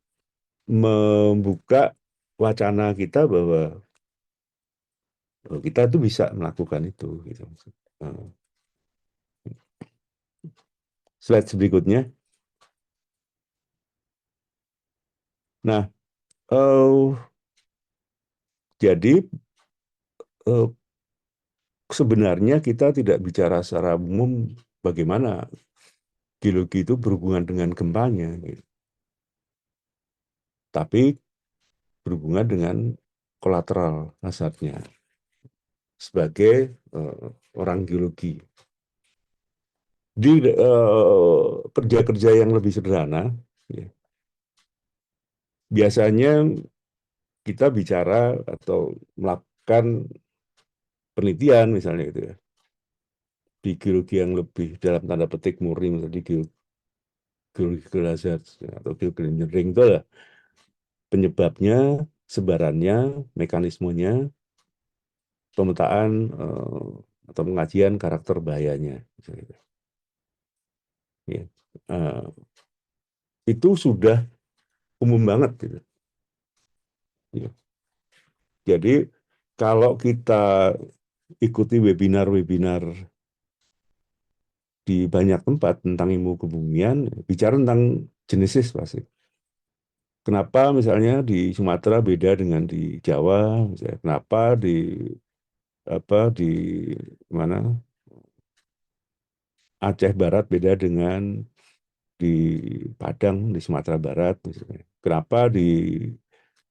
membuka wacana kita bahwa kita tuh bisa melakukan itu. Gitu. Eh, Slide berikutnya. Nah, jadi eh, sebenarnya kita tidak bicara secara umum bagaimana geologi itu berhubungan dengan gempanya, gitu. Tapi berhubungan dengan kolateral hazardnya sebagai orang geologi. Di kerja-kerja yang lebih sederhana, ya, biasanya kita bicara atau melakukan penelitian misalnya gitu ya, di geologi yang lebih dalam tanda petik murni, misalnya di geologi hazard atau geologi engineering itu adalah penyebabnya, sebarannya, mekanismenya, pemetaan atau pengajian karakter bahayanya. Misalnya. Ya. Eh, itu sudah umum banget. Gitu. Ya. Jadi kalau kita ikuti webinar-webinar di banyak tempat tentang ilmu kebumian, bicara tentang genesis pasti. Kenapa misalnya di Sumatera beda dengan di Jawa, misalnya. Kenapa di mana Aceh Barat beda dengan di Padang di Sumatera Barat misalnya. Kenapa di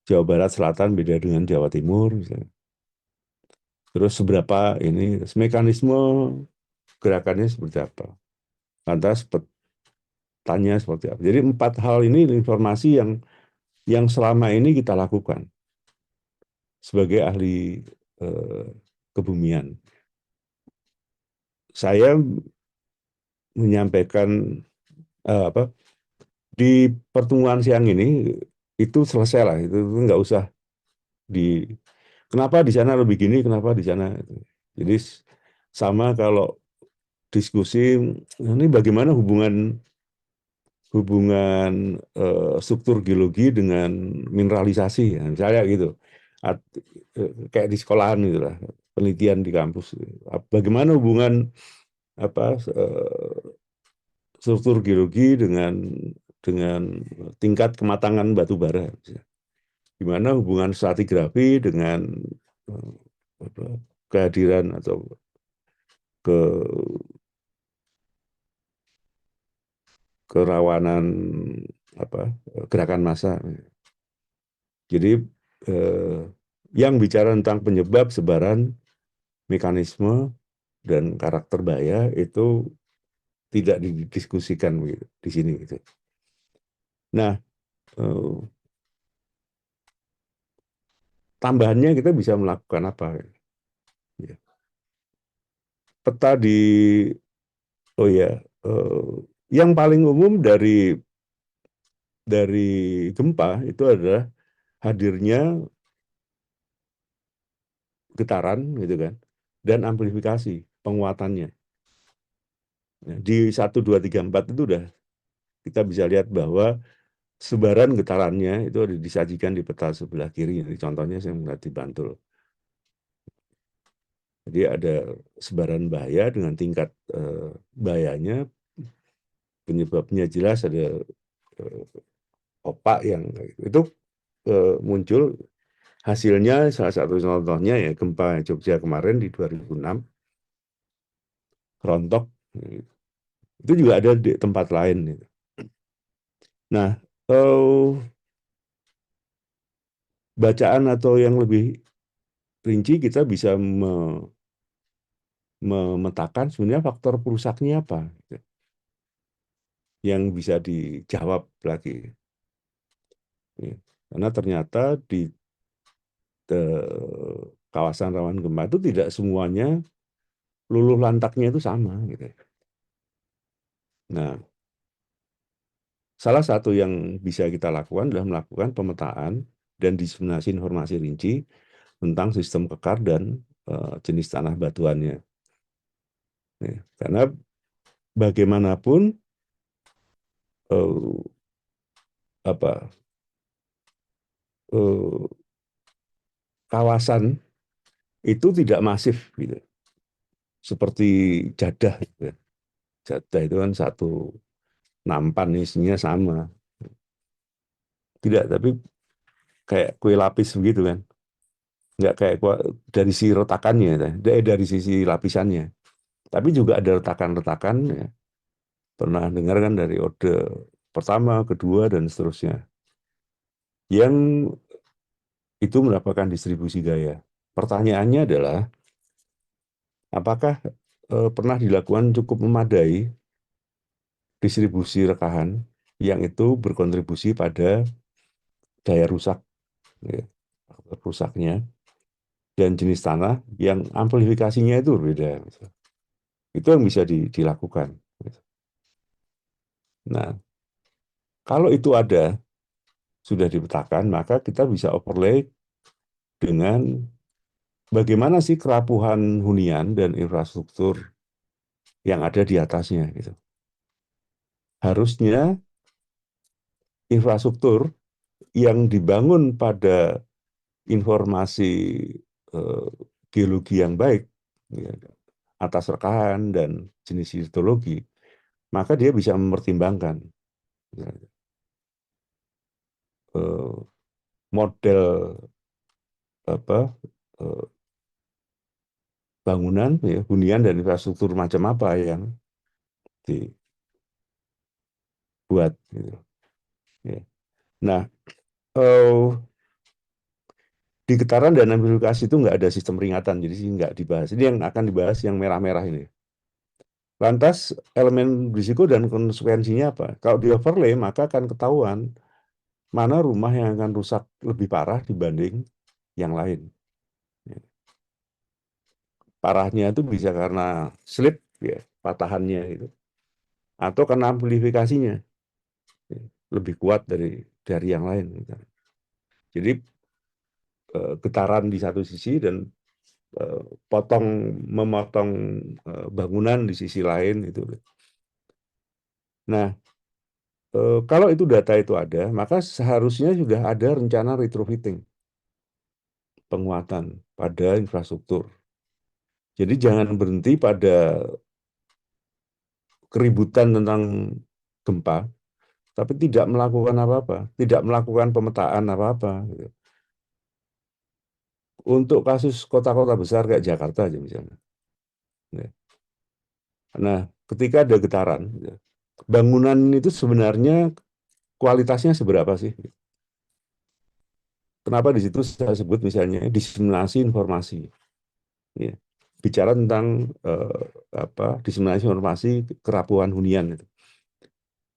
Jawa Barat Selatan beda dengan Jawa Timur misalnya. Terus seberapa ini mekanisme gerakannya seperti apa? Lantas petanya seperti apa? Jadi 4 hal ini informasi yang selama ini kita lakukan sebagai ahli eh, kebumian. Saya menyampaikan apa di pertemuan siang ini itu selesai lah, itu nggak usah di kenapa di sana lebih gini, kenapa di sana. Jadi sama kalau diskusi ini bagaimana hubungan hubungan struktur geologi dengan mineralisasi, ya, misalnya gitu. Kayak di sekolahan gitu lah, penelitian di kampus. Bagaimana hubungan apa struktur geologi dengan tingkat kematangan batu bara. Gimana hubungan stratigrafi dengan kehadiran atau ke kerawanan apa gerakan massa. Jadi eh, yang bicara tentang penyebab, sebaran, mekanisme dan karakter bahaya itu tidak didiskusikan di sini gitu. Nah, eh, tambahannya kita bisa melakukan apa? Ya. Peta di oh ya, yang paling umum dari gempa itu adalah hadirnya getaran gitu kan dan amplifikasi penguatannya. Nah, di 1, 2, 3, 4 itu udah kita bisa lihat bahwa sebaran getarannya itu ada disajikan di peta sebelah kiri. Jadi contohnya saya melihat di Bantul. Jadi ada sebaran bahaya dengan tingkat bahayanya, penyebabnya jelas ada eh, opak yang itu muncul hasilnya. Salah satu contohnya ya gempa Jogja kemarin di 2006, rontok, itu juga ada di tempat lain gitu. Nah, bacaan atau yang lebih rinci kita bisa memetakan sebenarnya faktor perusaknya apa gitu, yang bisa dijawab lagi. Ya. Karena ternyata di kawasan rawan gempa itu tidak semuanya luluh lantaknya itu sama gitu. Nah, salah satu yang bisa kita lakukan adalah melakukan pemetaan dan diseminasi informasi rinci tentang sistem kekar dan jenis tanah batuannya. Ya, karena bagaimanapun eh, apa eh, kawasan itu tidak masif gitu. Seperti jadah gitu ya. Jadah itu kan satu nampan isinya sama. Tidak, tapi kayak kue lapis begitu kan. Nggak kayak dari si retakannya, dari sisi lapisannya. Tapi juga ada retakan-retakan ya. Pernah dengar kan dari orde pertama, kedua, dan seterusnya. Yang itu mendapatkan distribusi gaya. Pertanyaannya adalah, apakah pernah dilakukan cukup memadai distribusi rekahan yang itu berkontribusi pada daya rusak, ya, rusaknya, dan jenis tanah yang amplifikasinya itu berbeda. Gitu. Itu yang bisa dilakukan. Gitu. Nah, kalau itu ada, sudah dipetakan, maka kita bisa overlay dengan bagaimana sih kerapuhan hunian dan infrastruktur yang ada di atasnya. Gitu. Harusnya infrastruktur yang dibangun pada informasi eh, geologi yang baik, ya, atas rekahan dan jenis hidrologi, maka dia bisa mempertimbangkan ya, model apa bangunan, ya, hunian dan infrastruktur macam apa yang dibuat. Gitu. Ya. Nah, di getaran dan amplifikasi itu nggak ada sistem peringatan, jadi sih nggak dibahas. Ini yang akan dibahas yang merah-merah ini. Lantas elemen risiko dan konsekuensinya apa? Kalau di overlay maka akan ketahuan mana rumah yang akan rusak lebih parah dibanding yang lain. Parahnya itu bisa karena slip, ya, patahannya itu, atau karena amplifikasinya ya, lebih kuat dari yang lain. Gitu. Jadi getaran di satu sisi dan eh, memotong bangunan di sisi lain itu. Nah, kalau itu data itu ada, maka seharusnya sudah ada rencana retrofitting, penguatan pada infrastruktur. Jadi jangan berhenti pada keributan tentang gempa, tapi tidak melakukan apa-apa, tidak melakukan pemetaan apa-apa. Gitu. untuk kasus kota-kota besar kayak Jakarta aja misalnya. Ya. Nah, ketika ada getaran, ya, bangunan itu sebenarnya kualitasnya seberapa sih? Kenapa di situ saya sebut misalnya diseminasi informasi. Ya. Bicara tentang diseminasi informasi kerapuhan hunian itu.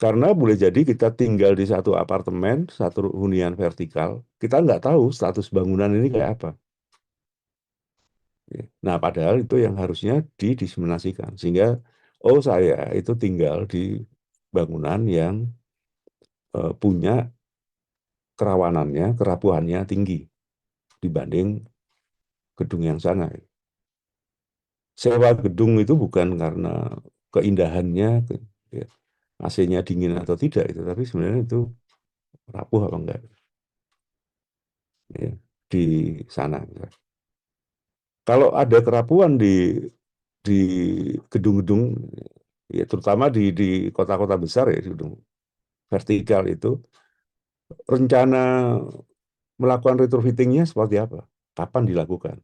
Karena boleh jadi kita tinggal di satu apartemen, satu hunian vertikal, kita nggak tahu status bangunan ini kayak apa. Ya. Nah, padahal itu yang harusnya didiseminasikan. Sehingga, oh saya itu tinggal di bangunan yang punya kerawanannya, kerapuhannya tinggi dibanding gedung yang sana. Sewa gedung itu bukan karena keindahannya, ya, AC-nya dingin atau tidak itu, tapi sebenarnya itu rapuh apa enggak, ya, di sana. Kalau ada kerapuhan di gedung-gedung, ya terutama di kota-kota besar ya, di gedung vertikal itu, rencana melakukan retrofittingnya seperti apa? Kapan dilakukan?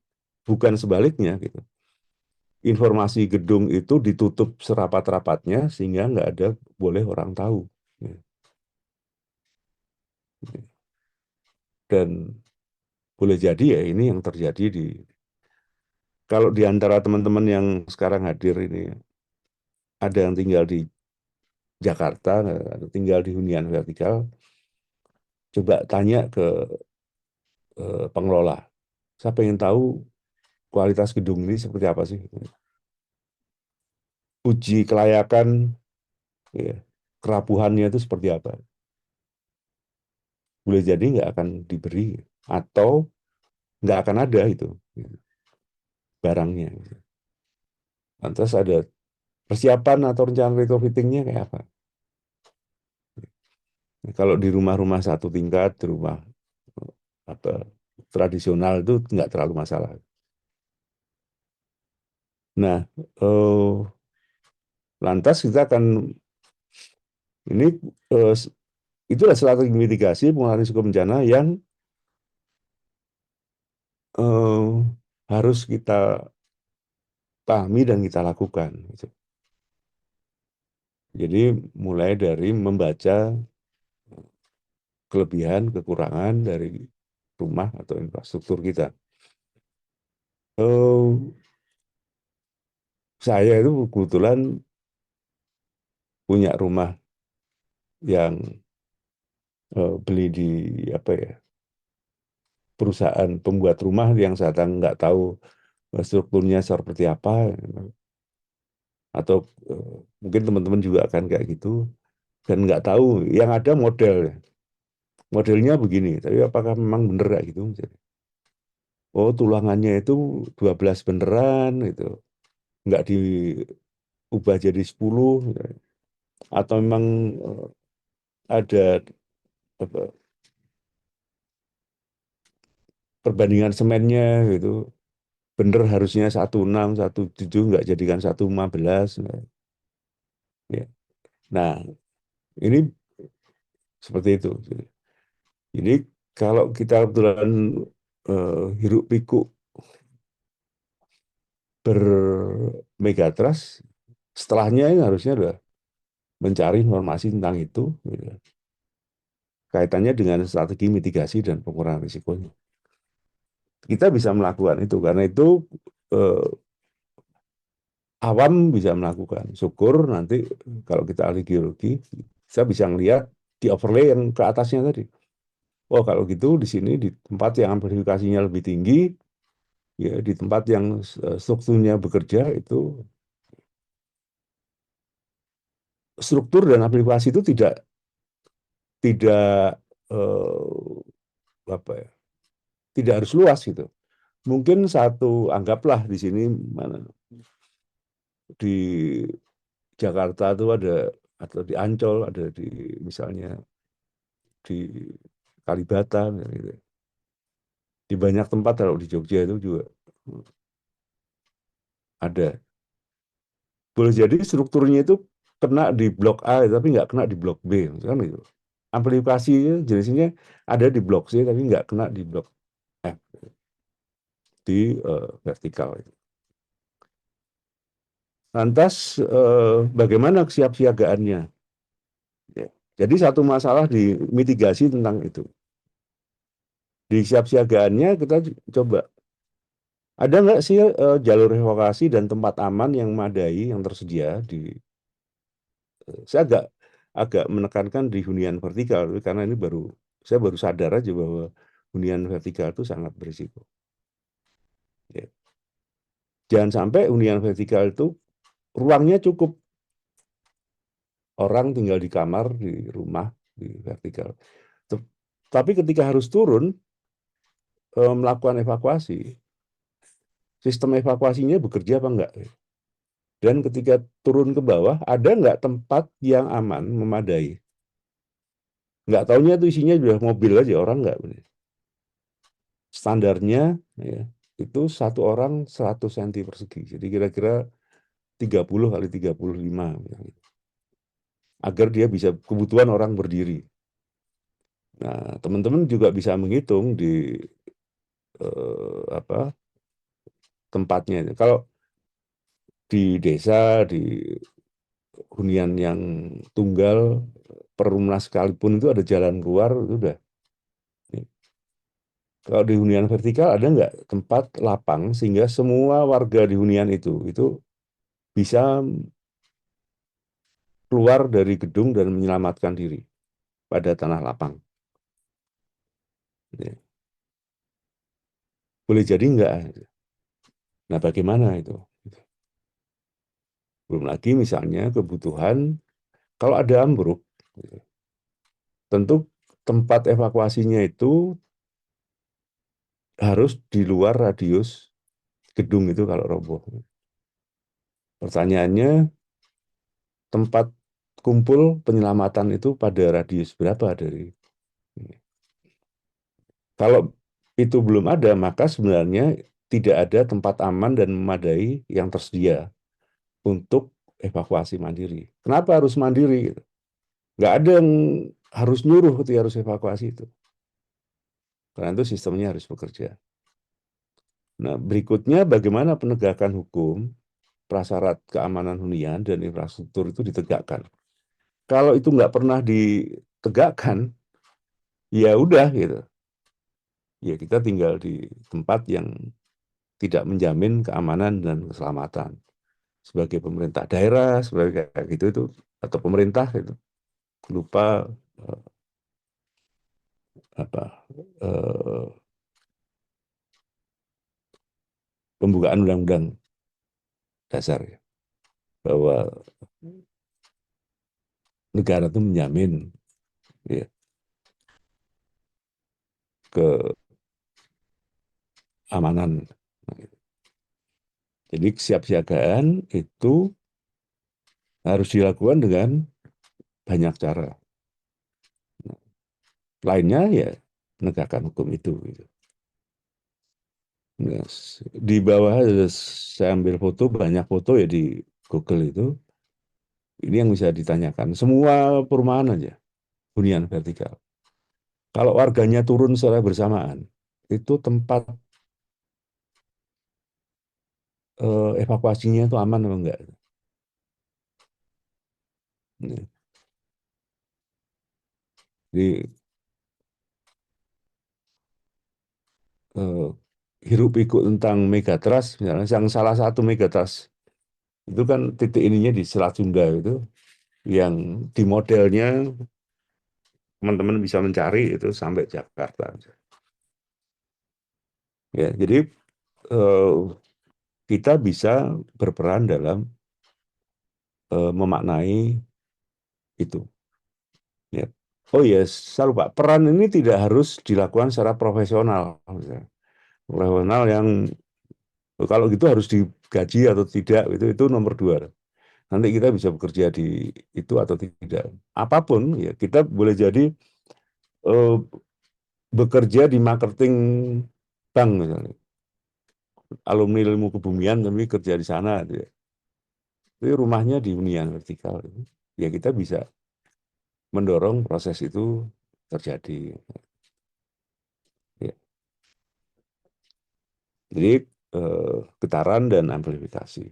Bukan sebaliknya gitu. Informasi gedung itu ditutup serapat-rapatnya sehingga nggak ada boleh orang tahu. Ya. Dan boleh jadi ya ini yang terjadi kalau di antara teman-teman yang sekarang hadir ini ada yang tinggal di Jakarta, ada tinggal di hunian vertikal, coba tanya ke pengelola. Saya pengen tahu kualitas gedung ini seperti apa sih? Uji kelayakan, ya, kerapuhannya itu seperti apa? Boleh jadi nggak akan diberi atau nggak akan ada itu barangnya. Lantas ada persiapan atau rencana retrofittingnya kayak apa? Kalau di rumah-rumah satu tingkat, di rumah apa tradisional itu nggak terlalu masalah. Nah, lantas kita akan ini eh, itulah strategi mitigasi pengelolaan risiko bencana yang eh, harus kita pahami dan kita lakukan. Gitu. Jadi mulai dari membaca kelebihan, kekurangan dari rumah atau infrastruktur kita. Saya itu kebetulan punya rumah yang beli di apa ya perusahaan pembuat rumah yang saya nggak tahu strukturnya seperti apa atau mungkin teman-teman juga akan kayak gitu dan nggak tahu yang ada modelnya begini tapi apakah memang benar kayak gitu oh tulangannya itu 12 beneran itu nggak diubah jadi 10 atau memang ada apa, perbandingan semennya gitu bener harusnya 16 17 nggak jadikan 115 ya. Nah ini seperti itu jadi kalau kita kebetulan hiruk pikuk bermegatrust setelahnya ini harusnya adalah mencari informasi tentang itu gitu. Kaitannya dengan strategi mitigasi dan pengurangan risikonya kita bisa melakukan itu karena itu eh, awam bisa melakukan. Syukur nanti kalau kita ahli geologi, saya bisa ngelihat di overlay yang ke atasnya tadi. Oh kalau gitu di sini di tempat yang amplifikasinya lebih tinggi, ya di tempat yang strukturnya bekerja itu struktur dan aplikasi itu tidak apa ya, tidak harus luas gitu. Mungkin satu anggaplah di sini mana di Jakarta itu ada atau di Ancol ada di misalnya di Kalibata gitu. Di banyak tempat kalau di Jogja itu juga ada. Boleh jadi strukturnya itu kena di blok A tapi nggak kena di blok B, kan gitu. Amplifikasi jenisnya ada di blok C tapi nggak kena di blok F. di vertikal. Lantas bagaimana kesiapsiagaannya? Ya. Jadi satu masalah dimitigasi tentang itu. Di kesiapsiagaannya kita coba, ada nggak sih jalur evakuasi dan tempat aman yang memadai yang tersedia di. Saya agak agak menekankan di hunian vertikal karena ini saya baru sadar aja bahwa hunian vertikal itu sangat berisiko. Ya. Jangan sampai hunian vertikal itu ruangnya cukup, orang tinggal di kamar, di rumah, di vertikal. Tapi ketika harus turun melakukan evakuasi, sistem evakuasinya bekerja apa enggak? Dan ketika turun ke bawah, ada nggak tempat yang aman, memadai? Nggak taunya itu isinya sudah mobil aja, orang nggak. Standarnya ya, itu satu orang 100 cm persegi. Jadi kira-kira 30 kali 35. Agar dia bisa kebutuhan orang berdiri. Nah, teman-teman juga bisa menghitung di apa tempatnya. Kalau di desa, di hunian yang tunggal, per rumah sekalipun itu ada jalan keluar, itu udah. Kalau di hunian vertikal ada nggak tempat lapang sehingga semua warga di hunian itu bisa keluar dari gedung dan menyelamatkan diri pada tanah lapang. Ya. Boleh jadi enggak. Nah, bagaimana itu? Belum lagi misalnya kebutuhan, kalau ada ambruk, tentu tempat evakuasinya itu harus di luar radius gedung itu kalau roboh. Pertanyaannya, tempat kumpul penyelamatan itu pada radius berapa dari. Kalau itu belum ada, maka sebenarnya tidak ada tempat aman dan memadai yang tersedia untuk evakuasi mandiri. Kenapa harus mandiri? Nggak ada yang harus nyuruh ketika harus evakuasi itu. Karena itu sistemnya harus bekerja. Nah, berikutnya bagaimana penegakan hukum, prasyarat keamanan hunian dan infrastruktur itu ditegakkan. Kalau itu nggak pernah ditegakkan, ya udah gitu. Ya kita tinggal di tempat yang tidak menjamin keamanan dan keselamatan. Sebagai pemerintah daerah, sebagai kayak gitu itu, atau pemerintah itu lupa eh, apa eh, pembukaan undang-undang dasar ya, bahwa negara itu menjamin ya, keamanan. Jadi kesiapsiagaan itu harus dilakukan dengan banyak cara. Lainnya ya penegakan hukum itu. Gitu. Yes. Di bawah saya ambil foto, banyak foto ya di Google itu. Ini yang bisa ditanyakan. Semua perumahan aja, hunian vertikal. Kalau warganya turun secara bersamaan, itu tempat evakuasinya itu aman atau enggak? Jadi eh, hiruk pikuk tentang megatrust, misalnya yang salah satu megatrust itu kan titik ininya di Selat Sunda itu, yang di modelnya teman-teman bisa mencari itu sampai Jakarta. Ya, jadi eh, kita bisa berperan dalam memaknai itu. Ya. Oh ya, saya lupa. Peran ini tidak harus dilakukan secara profesional. Profesional yang kalau gitu harus digaji atau tidak, itu nomor dua. Nanti kita bisa bekerja di itu atau tidak. Apapun, ya kita boleh jadi eh, bekerja di marketing bank misalnya. Alumni ilmu kebumian tapi kerja di sana. Ya. Tapi rumahnya di hunian vertikal. Ya kita bisa mendorong proses itu terjadi. Ya. Jadi getaran dan amplifikasi.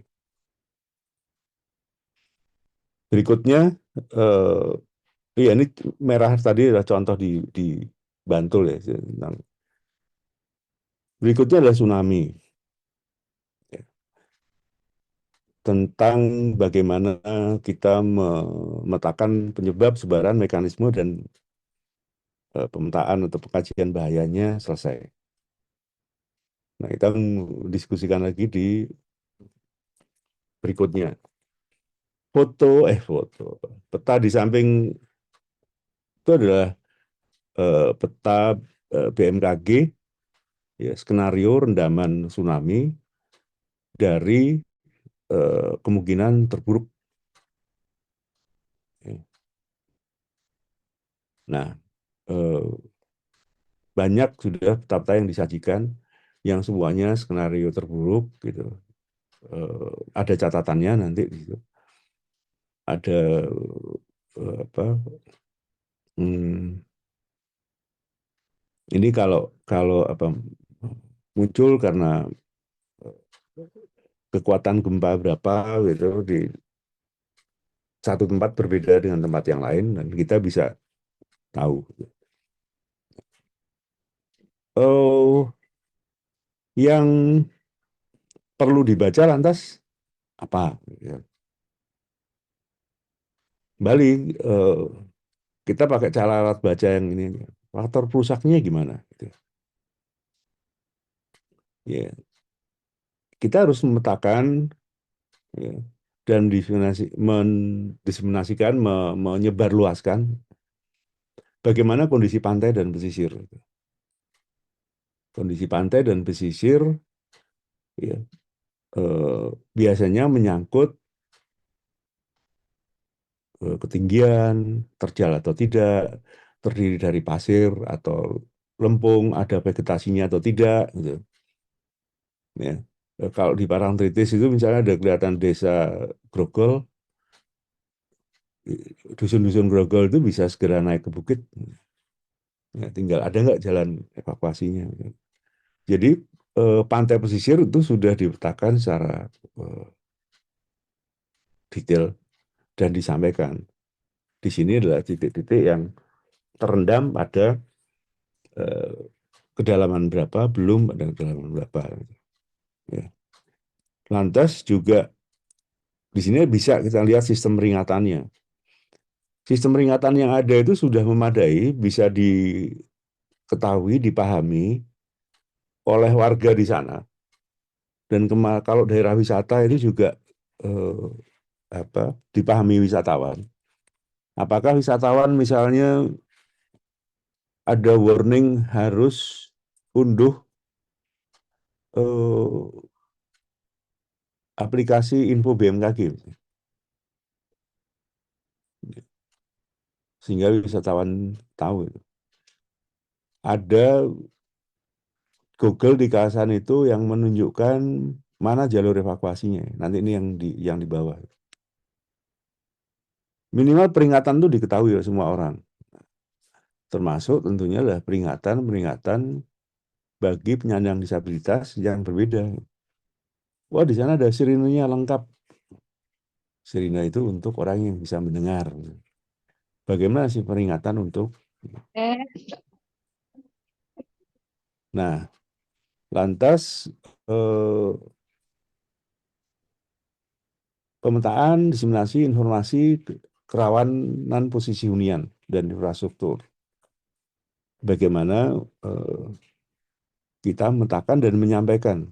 Berikutnya, iya ini merah tadi adalah contoh di Bantul ya. Berikutnya adalah tsunami. Tentang bagaimana kita memetakan penyebab, sebaran, mekanisme, dan pemetaan atau pengkajian bahayanya selesai. Nah, kita diskusikan lagi di berikutnya. Foto. Peta di samping itu adalah peta BMKG, ya, skenario rendaman tsunami dari kemungkinan terburuk. Nah, banyak sudah peta-peta yang disajikan yang semuanya skenario terburuk gitu. Ada catatannya nanti di situ. Ada apa? Ini kalau apa muncul karena kekuatan gempa berapa gitu di satu tempat berbeda dengan tempat yang lain dan kita bisa tahu. Oh, yang perlu dibaca lantas apa? Kembali kita pakai cara alat baca yang ini. Faktor perusaknya gimana? Gitu. Ya, kita harus memetakan, ya, dan mendiseminasikan, menyebarluaskan bagaimana kondisi pantai dan pesisir. Kondisi pantai dan pesisir, ya, biasanya menyangkut ketinggian, terjal atau tidak, terdiri dari pasir atau lempung, ada vegetasinya atau tidak, gitu. Ya. Kalau di Parangtritis itu misalnya ada kelihatan desa Grogol, dusun-dusun Grogol itu bisa segera naik ke bukit. Ya, tinggal ada nggak jalan evakuasinya. Jadi pantai pesisir itu sudah dipetakan secara detail dan disampaikan. Di sini adalah titik-titik yang terendam pada kedalaman berapa, belum ada kedalaman berapa. Ya. Lantas juga di sini bisa kita lihat sistem peringatannya. Sistem peringatan yang ada itu sudah memadai, bisa diketahui, dipahami oleh warga di sana. Dan kalau daerah wisata itu juga dipahami wisatawan. Apakah wisatawan misalnya ada warning harus unduh aplikasi info BMKG, sehingga wisatawan tahu. Ada Google di kawasan itu yang menunjukkan mana jalur evakuasinya. Nanti ini yang di bawah. Minimal peringatan itu diketahui oleh semua orang. Termasuk tentunya adalah peringatan bagi penyandang disabilitas yang berbeda. Wah, di sana ada sirinenya lengkap. Sirine itu untuk orang yang bisa mendengar. Bagaimana sih peringatan untuk? Nah, lantas pemetaan, diseminasi informasi kerawanan posisi hunian dan infrastruktur. Bagaimana kita memetakan dan menyampaikan.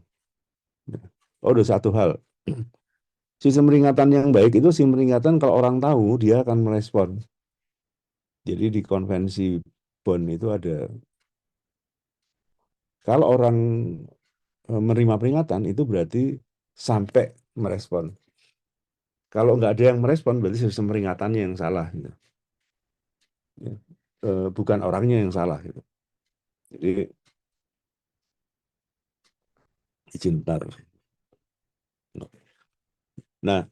Oh, ada satu hal. Sistem peringatan yang baik itu sistem peringatan kalau orang tahu, dia akan merespon. Jadi di konvensi Bonn itu ada, kalau orang menerima peringatan itu berarti sampai merespon. Kalau nggak ada yang merespon, berarti sistem peringatannya yang salah. Gitu. Bukan orangnya yang salah. Gitu. Jadi, izin bentar. Nah,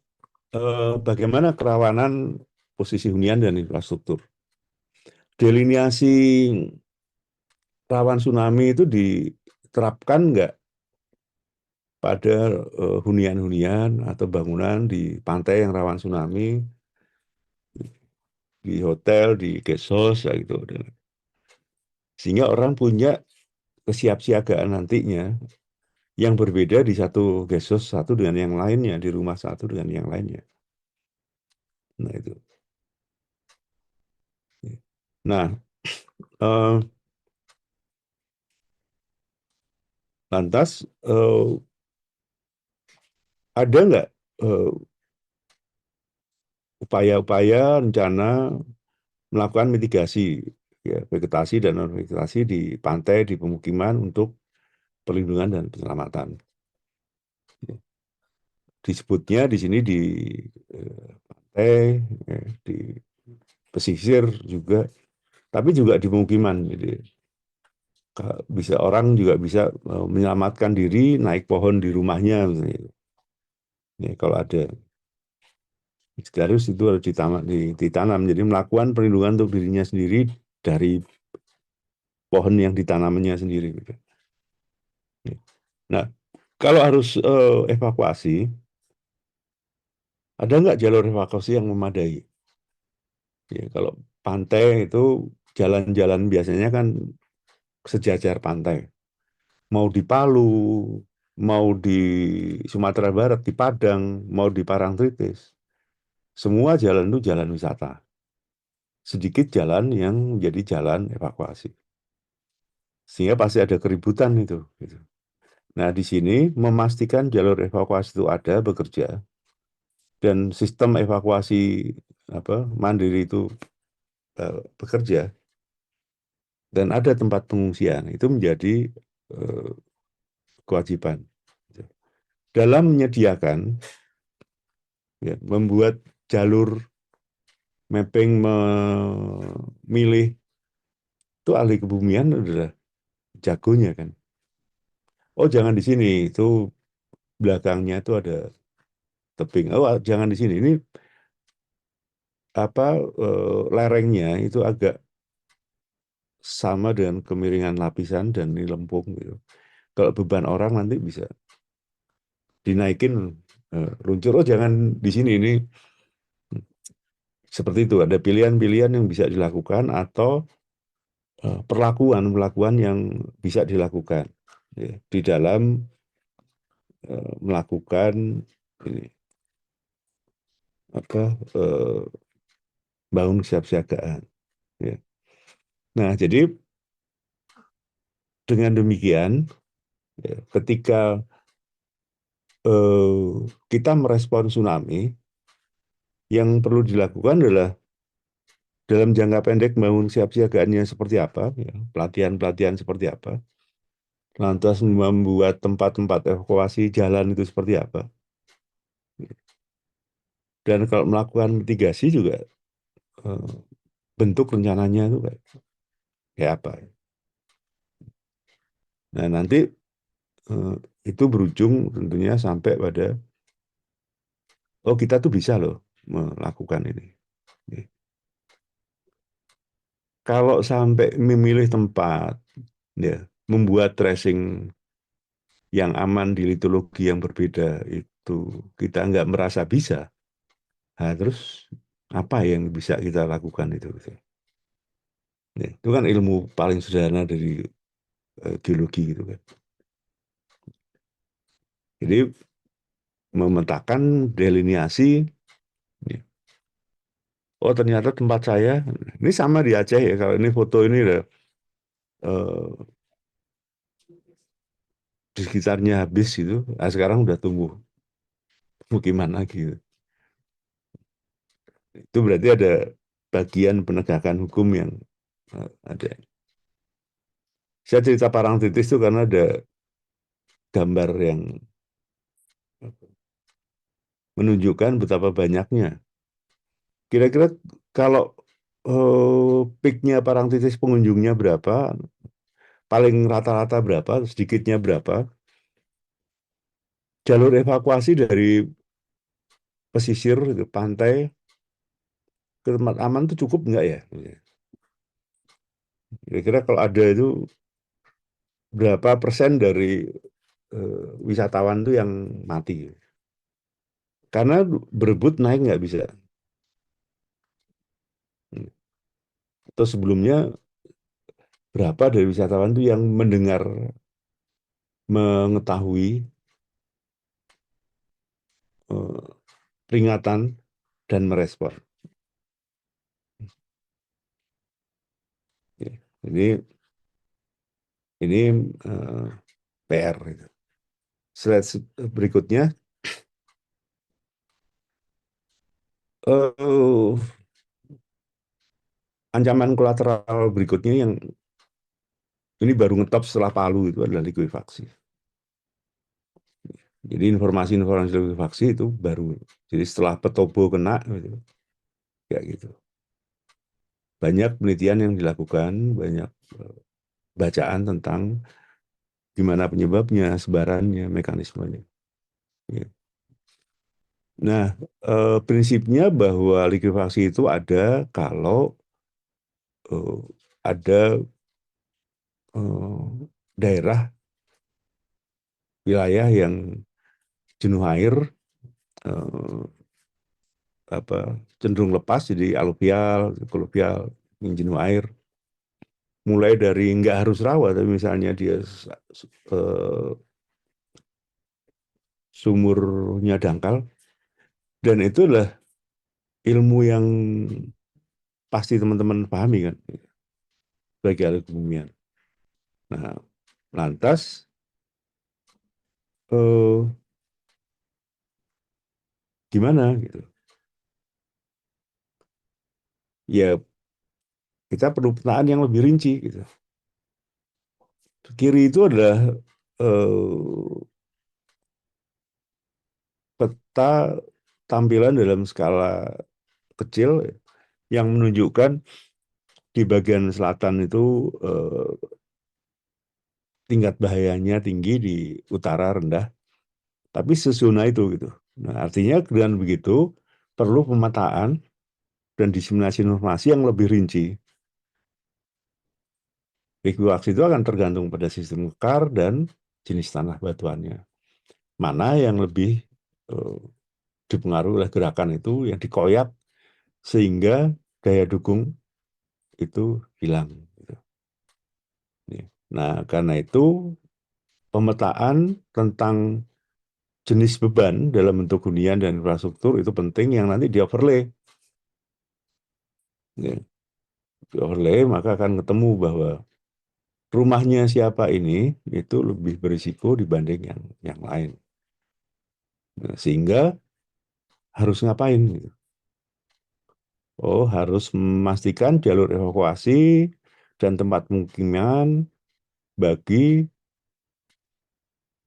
bagaimana kerawanan posisi hunian dan infrastruktur? Deliniasi rawan tsunami itu diterapkan nggak pada hunian-hunian atau bangunan di pantai yang rawan tsunami, di hotel, di guest house, ya gitu. Sehingga orang punya kesiapsiagaan nantinya yang berbeda di satu guest house satu dengan yang lainnya, di rumah satu dengan yang lainnya. Nah itu. Nah, eh, lantas ada nggak eh, upaya-upaya rencana melakukan mitigasi, ya, vegetasi dan non vegetasi di pantai, di pemukiman untuk perlindungan dan penyelamatan. Disebutnya di sini di pantai, ya, di pesisir juga, tapi juga di pemukiman. Jadi bisa orang juga bisa menyelamatkan diri naik pohon di rumahnya misalnya. Ya, kalau ada sekaligus itu harus ditanam. Jadi melakukan perlindungan untuk dirinya sendiri dari pohon yang ditanamnya sendiri. Gitu. Nah, kalau harus evakuasi, ada nggak jalur evakuasi yang memadai? Ya, kalau pantai itu jalan-jalan biasanya kan sejajar pantai. Mau di Palu, mau di Sumatera Barat, di Padang, mau di Parangtritis. Semua jalan itu jalan wisata. Sedikit jalan yang menjadi jalan evakuasi. Sehingga pasti ada keributan itu. Gitu. Nah, di sini memastikan jalur evakuasi itu ada, bekerja, dan sistem evakuasi mandiri itu bekerja, dan ada tempat pengungsian, itu menjadi eh, kewajiban. Dalam menyediakan, ya, membuat jalur mapping, memilih, itu ahli kebumian adalah jagonya kan. Oh jangan di sini, itu belakangnya itu ada tebing. Oh jangan di sini, ini lerengnya itu agak sama dengan kemiringan lapisan dan ini lempung gitu. Kalau beban orang nanti bisa dinaikin, luncur. Oh jangan di sini, ini seperti itu. Ada pilihan-pilihan yang bisa dilakukan atau perlakuan-perlakuan yang bisa dilakukan, ya, di dalam melakukan ini, eh, bangun kesiapsiagaan. Ya. Nah, jadi dengan demikian, ya, ketika kita merespon tsunami, yang perlu dilakukan adalah dalam jangka pendek bangun kesiapsiagaannya seperti apa, ya, pelatihan-pelatihan seperti apa, lantas membuat tempat-tempat evakuasi jalan itu seperti apa. Dan kalau melakukan mitigasi juga eh, bentuk rencananya itu kayak apa. Nah, nanti eh, itu berujung tentunya sampai pada, oh kita tuh bisa loh melakukan ini. Kalau sampai memilih tempat, ya, membuat tracing yang aman di litologi yang berbeda itu kita nggak merasa bisa, nah, terus apa yang bisa kita lakukan itu? Ya, itu kan ilmu paling sederhana dari geologi gitu kan. Jadi memetakan delineasi, ya. Oh ternyata tempat saya ini sama di Aceh ya. Kalau ini foto ini udah di sekitarnya habis itu, nah sekarang udah tumbuh pemukiman lagi. Gitu. Itu berarti ada bagian penegakan hukum yang ada. Saya cerita Parangtritis itu karena ada gambar yang menunjukkan betapa banyaknya. Kira-kira kalau peaknya Parangtritis pengunjungnya berapa, paling rata-rata berapa, sedikitnya berapa, jalur evakuasi dari pesisir ke pantai ke tempat aman itu cukup nggak ya? Kira-kira kalau ada itu berapa persen dari wisatawan tuh yang mati. Karena berebut naik nggak bisa. Atau sebelumnya berapa dari wisatawan tuh yang mendengar, mengetahui eh, peringatan dan merespon. Ya, ini PR. Gitu. Slide berikutnya, eh, ancaman kolateral berikutnya yang ini baru ngetop setelah Palu itu adalah likuifaksi. Jadi informasi-informasi likuifaksi itu baru. Jadi setelah Petobo kena, gitu, kayak gitu. Banyak penelitian yang dilakukan, banyak bacaan tentang gimana penyebabnya, sebarannya, mekanismenya. Ya. Nah, prinsipnya bahwa likuifaksi itu ada kalau ada daerah, wilayah yang jenuh air, eh, cenderung lepas, jadi aluvial, koluvial, yang jenuh air. Mulai dari nggak harus rawa, tapi misalnya dia sumurnya dangkal, dan itu adalah ilmu yang pasti teman-teman pahami kan, bagi ahli kebumian. Nah, lantas eh, gimana gitu? Ya kita perlu penataan yang lebih rinci gitu. Kiri itu adalah eh, peta tampilan dalam skala kecil yang menunjukkan di bagian selatan itu tingkat bahayanya tinggi, di utara rendah, tapi sezona itu gitu. Nah, artinya dengan begitu perlu pemetaan dan diseminasi informasi yang lebih rinci. Likuifaksi itu akan tergantung pada sistem kekar dan jenis tanah batuannya. Mana yang lebih eh, dipengaruhi oleh gerakan itu, yang dikoyak sehingga daya dukung itu hilang. Gitu. Nah, karena itu pemetaan tentang jenis beban dalam bentuk hunian dan infrastruktur itu penting, yang nanti di overlay. Ya, di overlay maka akan ketemu bahwa rumahnya siapa ini itu lebih berisiko dibanding yang lain. Nah, sehingga harus ngapain? Gitu. Oh, harus memastikan jalur evakuasi dan tempat pemukiman bagi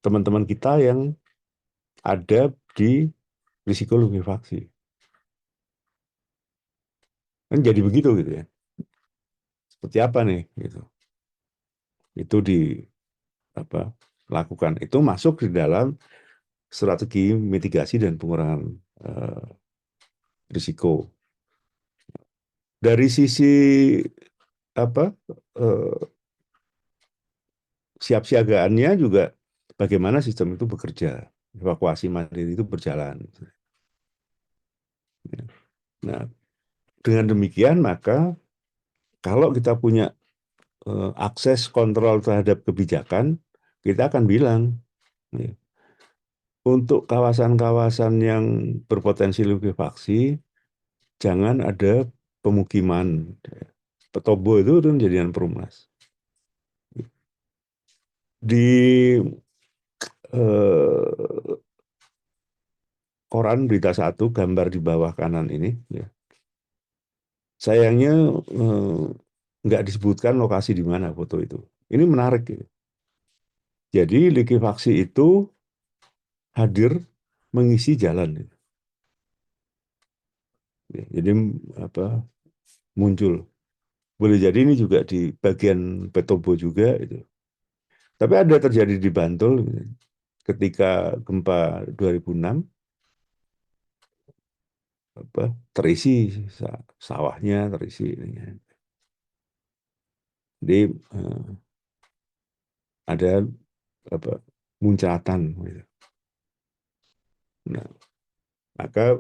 teman-teman kita yang ada di risiko likuifaksi. Kan jadi begitu gitu ya. Seperti apa nih gitu. Itu di apa lakukan. Itu masuk di dalam strategi mitigasi dan pengurangan eh, risiko. Dari sisi apa eh, siapsiagaannya juga, bagaimana sistem itu bekerja, evakuasi mandiri itu berjalan. Nah, dengan demikian maka kalau kita punya akses kontrol terhadap kebijakan, kita akan bilang ya, untuk kawasan-kawasan yang berpotensi likuifaksi jangan ada pemukiman. Petobo itu menjadikan perumnas. Di eh, koran berita satu, gambar di bawah kanan ini, ya, sayangnya nggak disebutkan lokasi di mana foto itu. Ini menarik. Ya. Jadi likuifaksi itu hadir mengisi jalan. Ya. Jadi apa muncul. Boleh jadi ini juga di bagian Petobo juga itu. Tapi ada terjadi di Bantul ketika gempa 2006, apa terisi sawahnya, terisi ininya. Jadi ada apa muncratan. Gitu. Nah, maka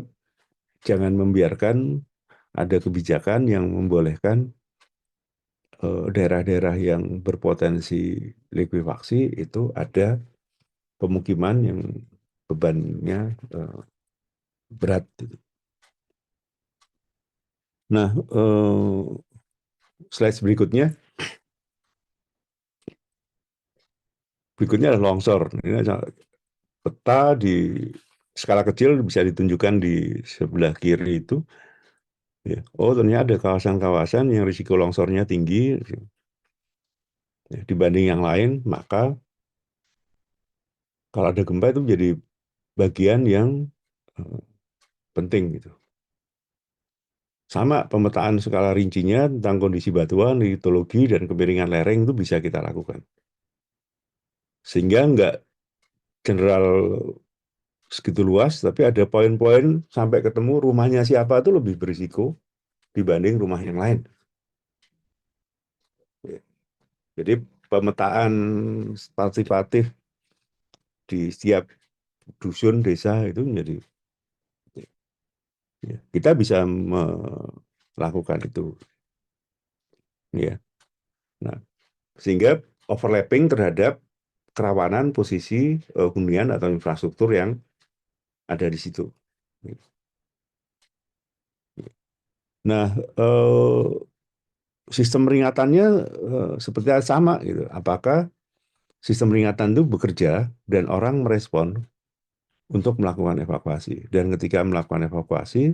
jangan membiarkan ada kebijakan yang membolehkan daerah-daerah yang berpotensi likuifaksi itu ada pemukiman yang bebannya berat. Gitu. Nah, slide berikutnya adalah longsor. Ini peta di skala kecil bisa ditunjukkan di sebelah kiri itu. Ya. Oh, ternyata ada kawasan-kawasan yang risiko longsornya tinggi ya, dibanding yang lain, maka kalau ada gempa itu menjadi bagian yang uh, penting gitu. Sama pemetaan skala rincinya tentang kondisi batuan, litologi, dan kemiringan lereng itu bisa kita lakukan. Sehingga nggak general segitu luas, tapi ada poin-poin sampai ketemu rumahnya siapa itu lebih berisiko dibanding rumah yang lain. Jadi pemetaan partisipatif di setiap dusun, desa itu menjadi kita bisa melakukan itu. Ya. Nah, sehingga overlapping terhadap kerawanan posisi hunian atau infrastruktur yang ada di situ. Nah, sistem peringatannya seperti sama gitu. Apakah sistem peringatan itu bekerja dan orang merespon untuk melakukan evakuasi. Dan ketika melakukan evakuasi,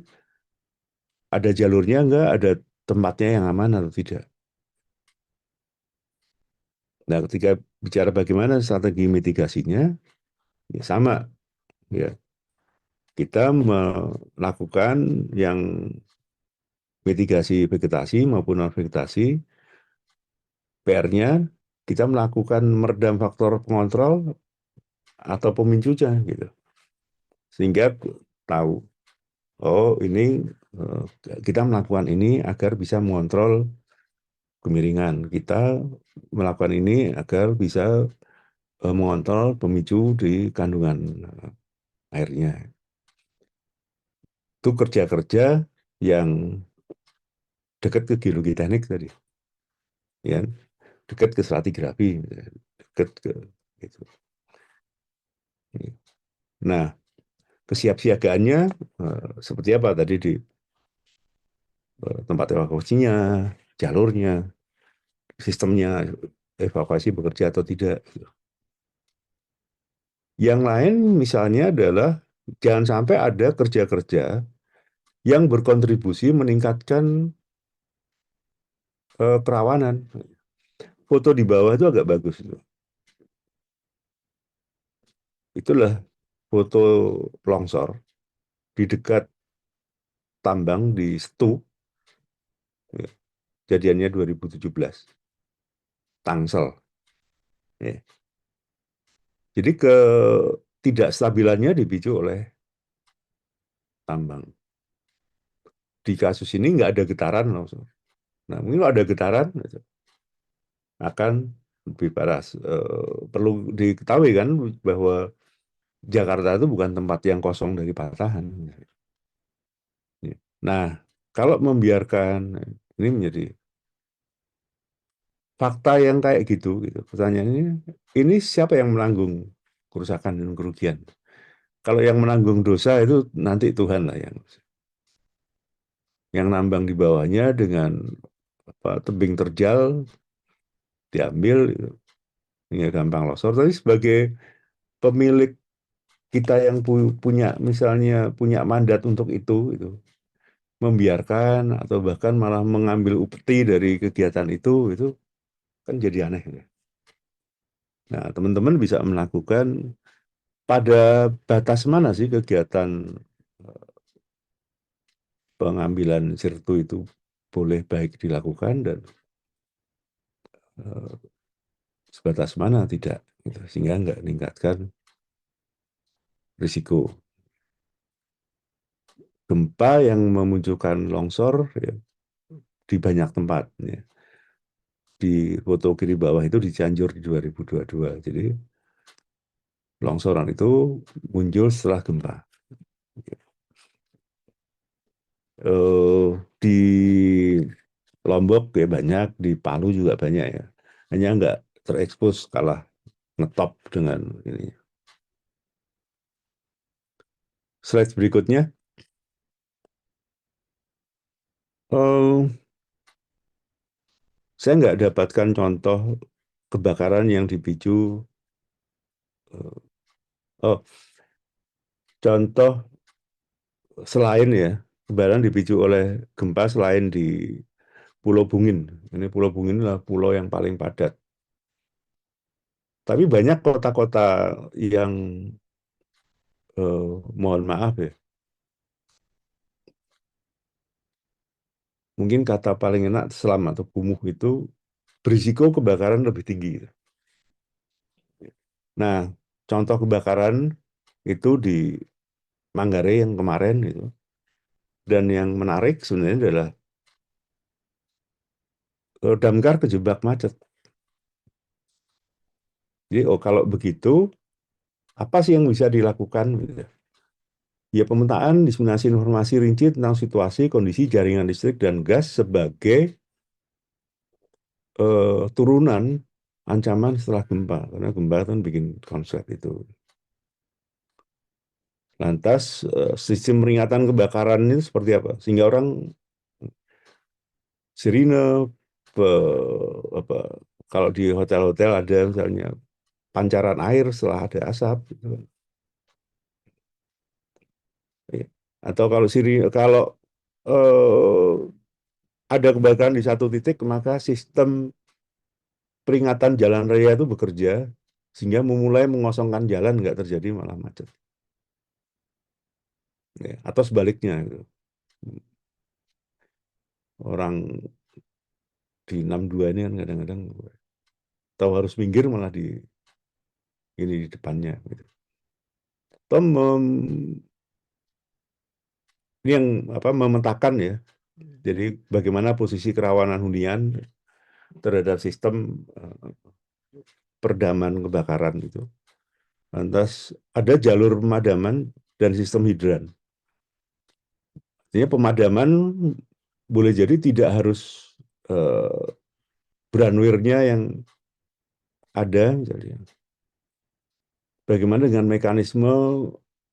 ada jalurnya enggak, ada tempatnya yang aman atau tidak. Nah, ketika bicara bagaimana strategi mitigasinya, ya sama. Ya, kita melakukan yang mitigasi vegetasi maupun non vegetasi. PR-nya kita melakukan meredam faktor pengontrol atau pemicunya gitu. Sehingga tahu, oh ini kita melakukan ini agar bisa mengontrol kemiringan. Kita melakukan ini agar bisa mengontrol pemicu di kandungan airnya. Itu kerja-kerja yang dekat ke geologi teknik tadi. Ya, dekat ke stratigrafi, dekat ke gitu. Nah, kesiapsiagaannya seperti apa tadi di tempat evakuasinya, jalurnya, sistemnya evakuasi bekerja atau tidak. Yang lain misalnya adalah jangan sampai ada kerja-kerja yang berkontribusi meningkatkan kerawanan. Foto di bawah itu agak bagus. Itulah foto longsor di dekat tambang di Setu, ya, jadiannya 2017, Tangsel. Ya. Jadi ketidakstabilannya dipicu oleh tambang. Di kasus ini nggak ada getaran langsung. Nah, mungkin kalau ada getaran akan lebih parah. Perlu diketahui kan bahwa Jakarta itu bukan tempat yang kosong dari patahan. Nah, kalau membiarkan ini menjadi fakta yang kayak gitu. Pertanyaannya, ini siapa yang menanggung kerusakan dan kerugian? Kalau yang menanggung dosa itu nanti Tuhan lah yang nambang di bawahnya dengan tebing terjal diambil hingga gampang longsor. Tapi sebagai pemilik kita yang punya misalnya punya mandat untuk itu membiarkan atau bahkan malah mengambil upeti dari kegiatan itu kan jadi aneh. Nah, teman-teman bisa melakukan pada batas mana sih kegiatan pengambilan sirtu itu boleh baik dilakukan dan sebatas mana tidak, gitu. Sehingga nggak meningkatkan risiko gempa yang memunculkan longsor ya, di banyak tempat. Ya. Di foto kiri bawah itu di Cianjur di 2022. Jadi Longsoran itu muncul setelah gempa. Di Lombok ya banyak, di Palu juga banyak ya. Hanya nggak terekspos kalah ngetop dengan ini. Slide berikutnya. eh, saya nggak dapatkan contoh kebakaran yang dipicu. Oh, contoh selain ya kebakaran dipicu oleh gempa selain di Pulau Bungin. Ini Pulau Bungin adalah pulau yang paling padat. Tapi banyak kota-kota yang mohon maaf ya, mungkin kata paling enak selam atau kumuh itu berisiko kebakaran lebih tinggi. Nah, contoh kebakaran itu di Manggarai yang kemarin itu. Dan yang menarik sebenarnya adalah damkar kejebak macet. Jadi, oh kalau begitu, apa sih yang bisa dilakukan? Gitu. Ya, pemetaan diseminasi informasi rinci tentang situasi, kondisi jaringan listrik dan gas sebagai turunan ancaman setelah gempa. Karena gempa kan bikin konslet itu. Lantas, sistem peringatan kebakaran itu seperti apa? Sehingga orang sirine, apa, kalau di hotel-hotel ada misalnya pancaran air setelah ada asap. Gitu. Ya. Atau kalau eh, ada kebakaran di satu titik, maka sistem peringatan jalan raya itu bekerja sehingga memulai mengosongkan jalan, nggak terjadi malah macet. Ya. Atau sebaliknya, gitu. Orang di 62 ini kan kadang-kadang tahu harus minggir malah di ini di depannya. Gitu. Atau ini yang apa memetakan ya. Jadi bagaimana posisi kerawanan hunian terhadap sistem peredaman kebakaran itu. Lantas ada jalur pemadaman dan sistem hidran. Artinya pemadaman boleh jadi tidak harus eh, branwirnya yang ada misalnya. Bagaimana dengan mekanisme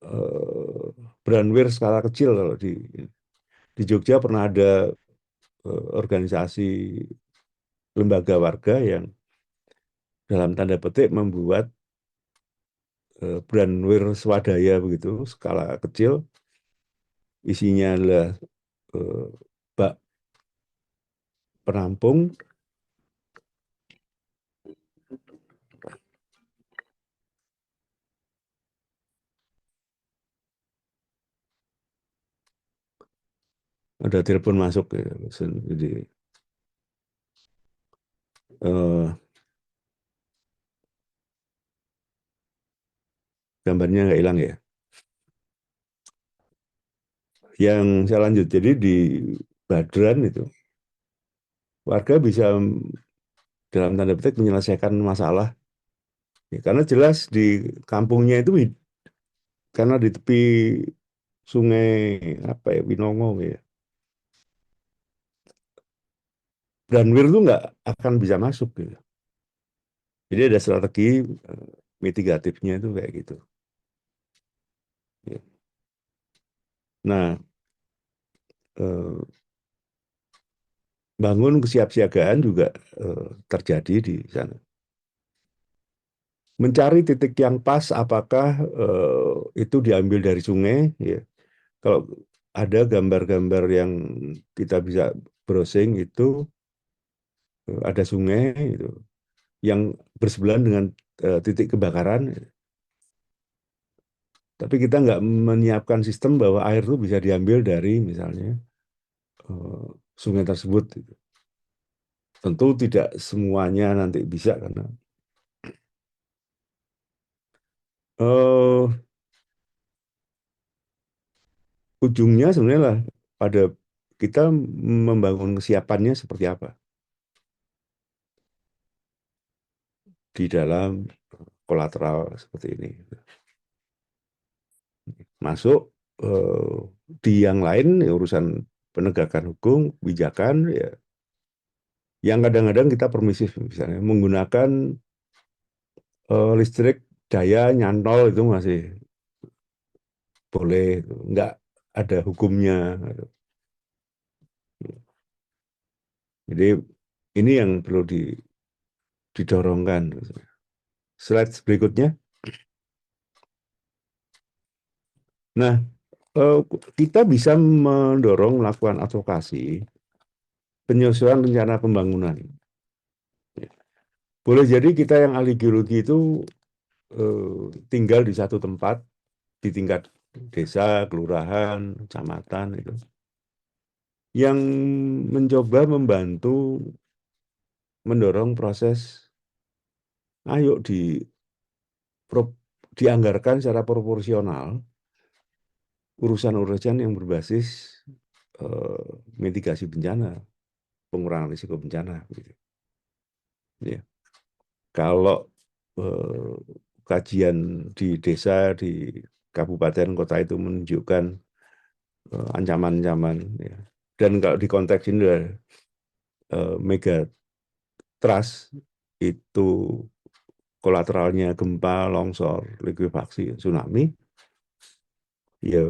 eh, branwir skala kecil kalau di Jogja pernah ada organisasi lembaga warga yang dalam tanda petik membuat branwir swadaya begitu skala kecil, isinya adalah bak penampung, ada telepon masuk ya. Jadi eh, gambarnya nggak hilang ya. Yang saya lanjut, jadi di Badran itu warga bisa dalam tanda petik menyelesaikan masalah. Ya, karena jelas di kampungnya itu karena di tepi sungai apa ya Winongo ya, Branwir itu nggak akan bisa masuk gitu. Jadi ada strategi mitigatifnya itu kayak gitu. Ya. Nah, eh, bangun kesiapsiagaan juga terjadi di sana. Mencari titik yang pas, apakah itu diambil dari sungai, ya. Kalau ada gambar-gambar yang kita bisa browsing itu ada sungai itu yang bersebelahan dengan titik kebakaran, tapi kita nggak menyiapkan sistem bahwa air itu bisa diambil dari misalnya eh, sungai tersebut. Gitu. Tentu tidak semuanya nanti bisa karena eh, ujungnya sebenarnya lah pada kita membangun kesiapannya seperti apa di dalam. kolateral seperti ini. Masuk di yang lain urusan penegakan hukum, kebijakan, ya, yang kadang-kadang kita permisif, misalnya menggunakan listrik daya nyantol itu masih boleh, nggak ada hukumnya. Jadi ini yang perlu didorongkan. Slide berikutnya. Nah, eh, kita bisa mendorong melakukan advokasi penyesuaian rencana pembangunan. Boleh jadi kita yang ahli geologi itu tinggal di satu tempat di tingkat desa, kelurahan, kecamatan itu, yang mencoba membantu mendorong proses, ayo dianggarkan secara proporsional urusan-urusan yang berbasis mitigasi bencana, pengurangan risiko bencana. Gitu. Ya. Kalau eh, kajian di desa, di kabupaten, kota itu menunjukkan ancaman-ancaman, ya. Dan kalau di konteks ini mega trust itu kolateralnya gempa, longsor, likuifaksi, tsunami, ya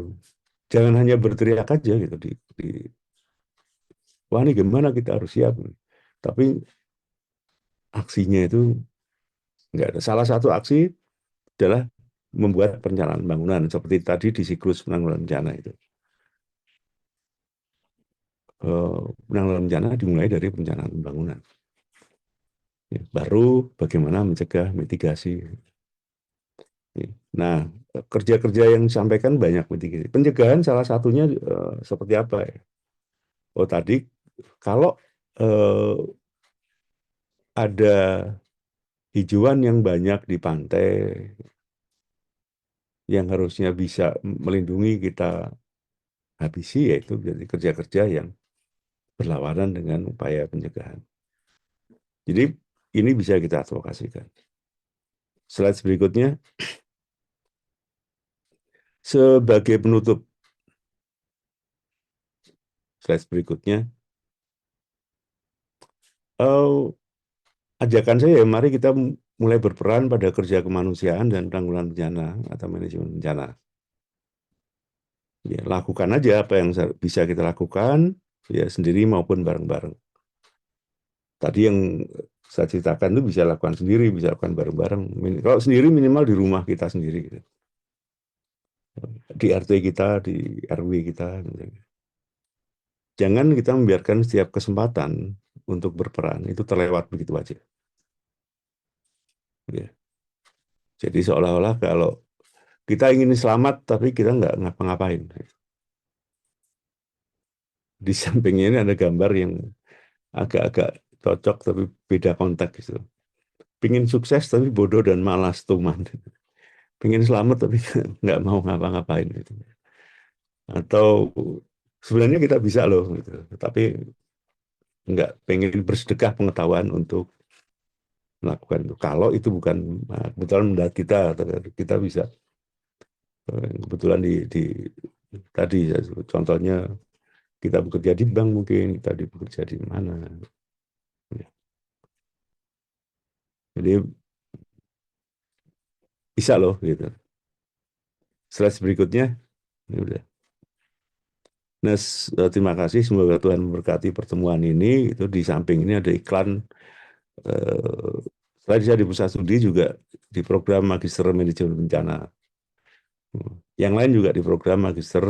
jangan hanya berteriak aja gitu wah ini gimana kita harus siap, tapi aksinya itu nggak ada. Salah satu aksi adalah membuat perencanaan bangunan seperti tadi di siklus penanggulangan bencana itu. Penanggulangan bencana dimulai dari perencanaan bangunan. Ya, baru bagaimana mencegah mitigasi. Nah, kerja-kerja yang disampaikan banyak mitigasi. Pencegahan salah satunya seperti apa ya? Oh tadi kalau eh, ada hijauan yang banyak di pantai yang harusnya bisa melindungi kita habisi, yaitu jadi kerja-kerja yang berlawanan dengan upaya pencegahan. Jadi ini bisa kita advokasikan. Slide berikutnya, sebagai penutup, slide berikutnya, ajakan saya, mari kita mulai berperan pada kerja kemanusiaan dan penanggulangan bencana atau manajemen bencana. Ya, lakukan aja apa yang bisa kita lakukan, ya sendiri maupun bareng-bareng. Tadi yang saya ceritakan itu bisa lakukan sendiri, bisa lakukan bareng-bareng. Kalau sendiri minimal di rumah kita sendiri, gitu. Di RT kita, di RW kita. Gitu. Jangan kita membiarkan setiap kesempatan untuk berperan itu terlewat begitu aja. Ya. Jadi seolah-olah kalau kita ingin selamat tapi kita nggak ngapa-ngapain. Di sampingnya ini ada gambar yang agak-agak cocok tapi beda konteks gitu. Pingin sukses tapi bodoh dan malas tuman. Pingin selamat tapi nggak mau ngapa-ngapain gitu. Atau sebenarnya kita bisa loh gitu. Tapi nggak pengen bersedekah pengetahuan untuk melakukan itu. Kalau itu bukan kebetulan mendapat kita bisa kebetulan di tadi contohnya kita bekerja di bank mungkin, kita bekerja di mana. Jadi bisa loh gitu. Slide berikutnya, ini udah. Nah, terima kasih. Semoga Tuhan memberkati pertemuan ini. Itu di samping ini ada iklan. Eh, Selain saya di pusat studi juga di program Magister Manajemen Bencana. Yang lain juga di program Magister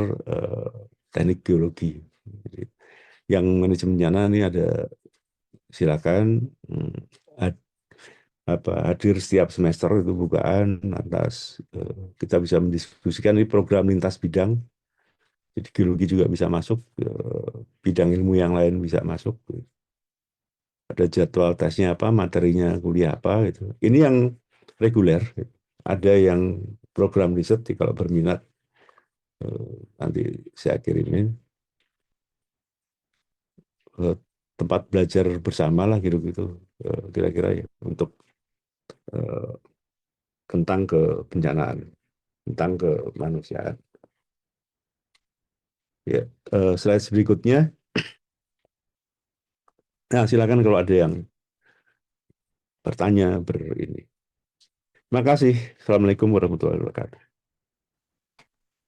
Teknik Geologi. Jadi, yang manajemen bencana ini ada silakan hadir setiap semester itu bukaan atas kita bisa mendiskusikan ini program lintas bidang. Jadi geologi juga bisa masuk, bidang ilmu yang lain bisa masuk. Ada jadwal tesnya apa, materinya kuliah apa gitu. Ini yang reguler. Gitu. Ada yang program riset, kalau berminat nanti saya kirimin tempat belajar bersama lah gitu-gitu kira-kira ya untuk tentang kebencanaan, tentang kemanusiaan. Ya, slide berikutnya. Nah, silakan kalau ada yang bertanya ini. Terima kasih. Assalamualaikum warahmatullahi wabarakatuh.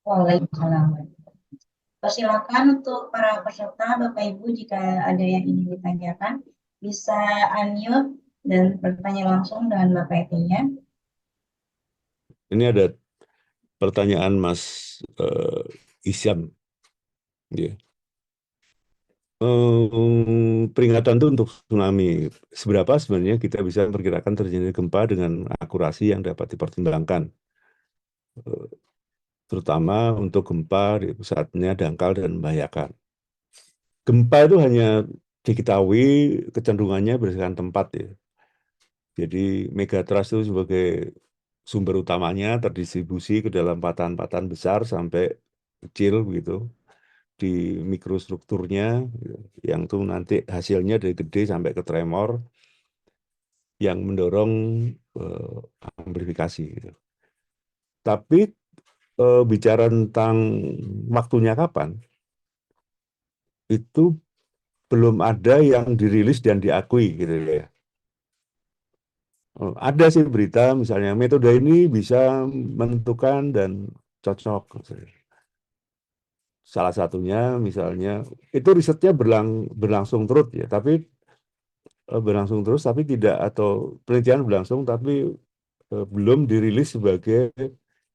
Waalaikumsalam. Persilakan untuk para peserta, Bapak Ibu, jika ada yang ingin ditanyakan, bisa unmute dan bertanya langsung dengan Bapak Ibunya. Ini ada pertanyaan Mas Isyam. Ya. Peringatan itu untuk tsunami. Seberapa sebenarnya kita bisa memperkirakan terjadi gempa dengan akurasi yang dapat dipertimbangkan, terutama untuk gempa di pusatnya dangkal dan membahayakan. Gempa itu hanya diketahui kecenderungannya berdasarkan tempat ya. Jadi megatrust itu sebagai sumber utamanya terdistribusi ke dalam patahan-patahan besar sampai kecil begitu di mikrostrukturnya, yang tuh nanti hasilnya dari gede sampai ke tremor yang mendorong amplifikasi gitu. Tapi bicara tentang waktunya kapan, itu belum ada yang dirilis dan diakui gitu ya. Ada sih berita misalnya metode ini bisa menentukan dan cocok. Salah satunya misalnya itu risetnya berlangsung terus ya, tapi berlangsung terus tapi tidak, atau penelitian berlangsung tapi belum dirilis sebagai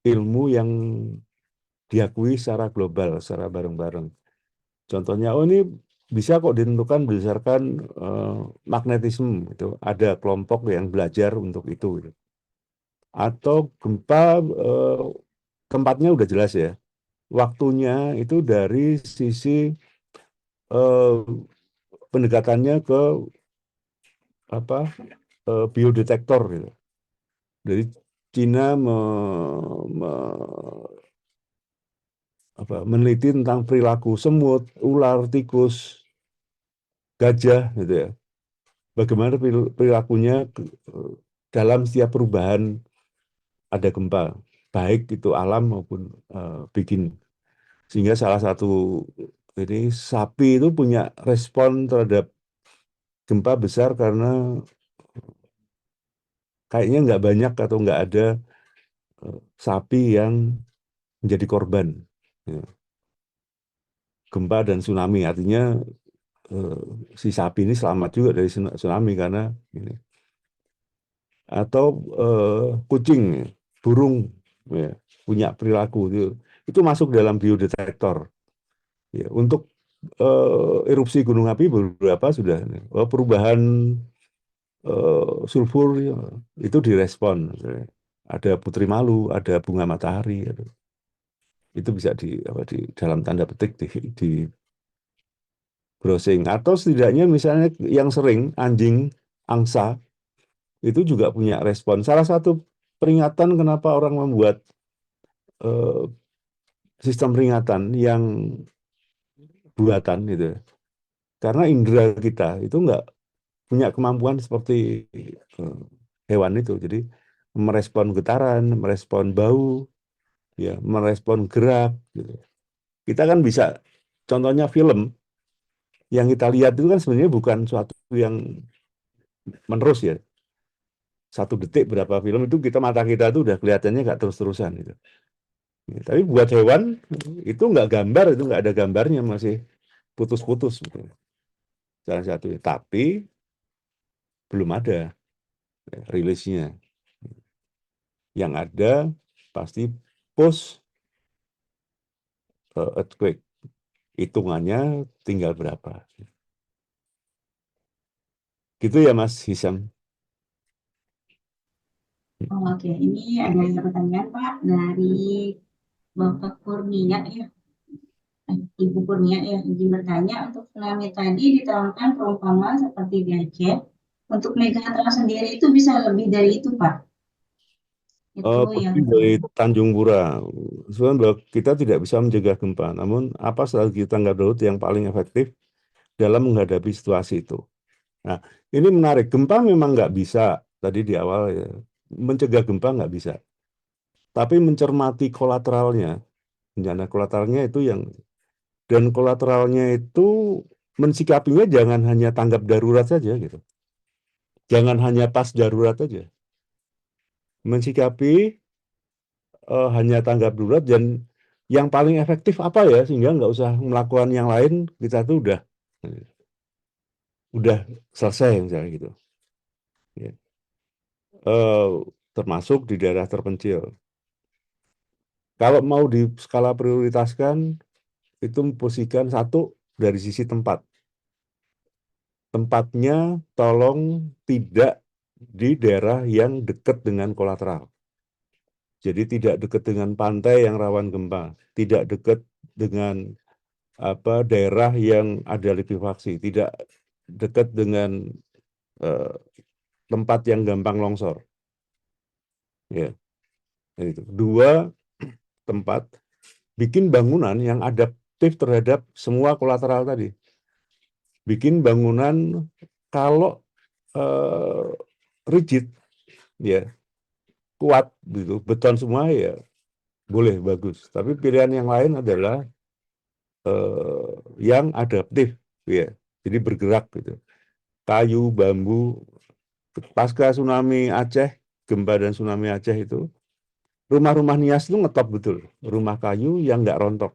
ilmu yang diakui secara global, secara bareng-bareng. Contohnya, oh ini bisa kok ditentukan berdasarkan magnetisme, itu ada kelompok yang belajar untuk itu. Gitu. Atau gempa tempatnya udah jelas ya, waktunya itu dari sisi pendekatannya ke apa biodetektor gitu. Dari Cina meneliti tentang perilaku semut, ular, tikus, gajah gitu ya. Bagaimana perilakunya dalam setiap perubahan ada gempa, baik itu alam maupun bikin. Sehingga salah satu ini sapi itu punya respon terhadap gempa besar karena kayaknya nggak banyak atau nggak ada sapi yang menjadi korban ya, gempa dan tsunami. Artinya eh, si sapi ini selamat juga dari tsunami karena ini. Atau kucing, burung ya, punya perilaku itu masuk dalam biodetektor. Ya, untuk erupsi gunung api beberapa sudah perubahan sulfur ya, itu direspon. Ada putri malu, ada bunga matahari, itu bisa di dalam tanda petik di browsing. Atau setidaknya misalnya yang sering anjing angsa itu juga punya respon. Salah satu peringatan kenapa orang membuat eh, sistem peringatan yang buatan gitu. Karena indera kita itu nggak punya kemampuan seperti eh, hewan itu. Jadi merespon getaran, merespon bau, ya, merespon gerak. Gitu. Kita kan bisa, contohnya film yang kita lihat itu kan sebenarnya bukan suatu yang menerus ya. 1 detik berapa film itu mata kita tuh udah kelihatannya nggak terus-terusan gitu. Ya, tapi buat hewan itu nggak gambar, itu nggak ada gambarnya, masih putus-putus gitu. Salah satunya. Tapi belum ada rilisnya. Yang ada pasti post earthquake. Hitungannya tinggal berapa. Gitu ya Mas Hisam. Oke, ini ada pertanyaan Pak dari Bapak Kurnia ya. Ibu Kurnia ya, izin bertanya, untuk tsunami tadi diterangkan perumpamaan seperti di Aceh. Untuk Megatras sendiri itu bisa lebih dari itu, Pak. Itu yang Lebih dari Tanjung Pura. Sebenarnya kita tidak bisa mencegah gempa, namun apa strategi tanggap darurat yang paling efektif dalam menghadapi situasi itu. Nah, ini menarik. Gempa memang nggak bisa tadi di awal ya. mencegah gempa nggak bisa. Tapi mencermati kolateralnya, bencana kolateralnya itu yang, dan kolateralnya itu mensikapinya jangan hanya tanggap darurat saja gitu. Jangan hanya pas darurat saja. Mensikapi hanya tanggap darurat dan yang paling efektif apa ya, sehingga nggak usah melakukan yang lain, kita tuh udah selesai misalnya gitu. Ya. Eh, Termasuk di daerah terpencil. Kalau mau di skala prioritaskan, itu memposisikan satu dari sisi tempat. Tempatnya tolong tidak di daerah yang dekat dengan kolateral. Jadi tidak dekat dengan pantai yang rawan gempa, tidak dekat dengan daerah yang ada likuifaksi, tidak dekat dengan eh, tempat yang gampang longsor. Ya, itu. Dua, tempat bikin bangunan yang adaptif terhadap semua kolateral tadi. Bikin bangunan kalau eh, rigid, ya kuat gitu, beton semua ya boleh bagus. Tapi pilihan yang lain adalah yang adaptif, ya. Jadi bergerak gitu. Kayu, bambu. Pasca tsunami Aceh, gempa dan tsunami Aceh itu, rumah-rumah Nias itu ngetop betul. Rumah kayu yang nggak rontok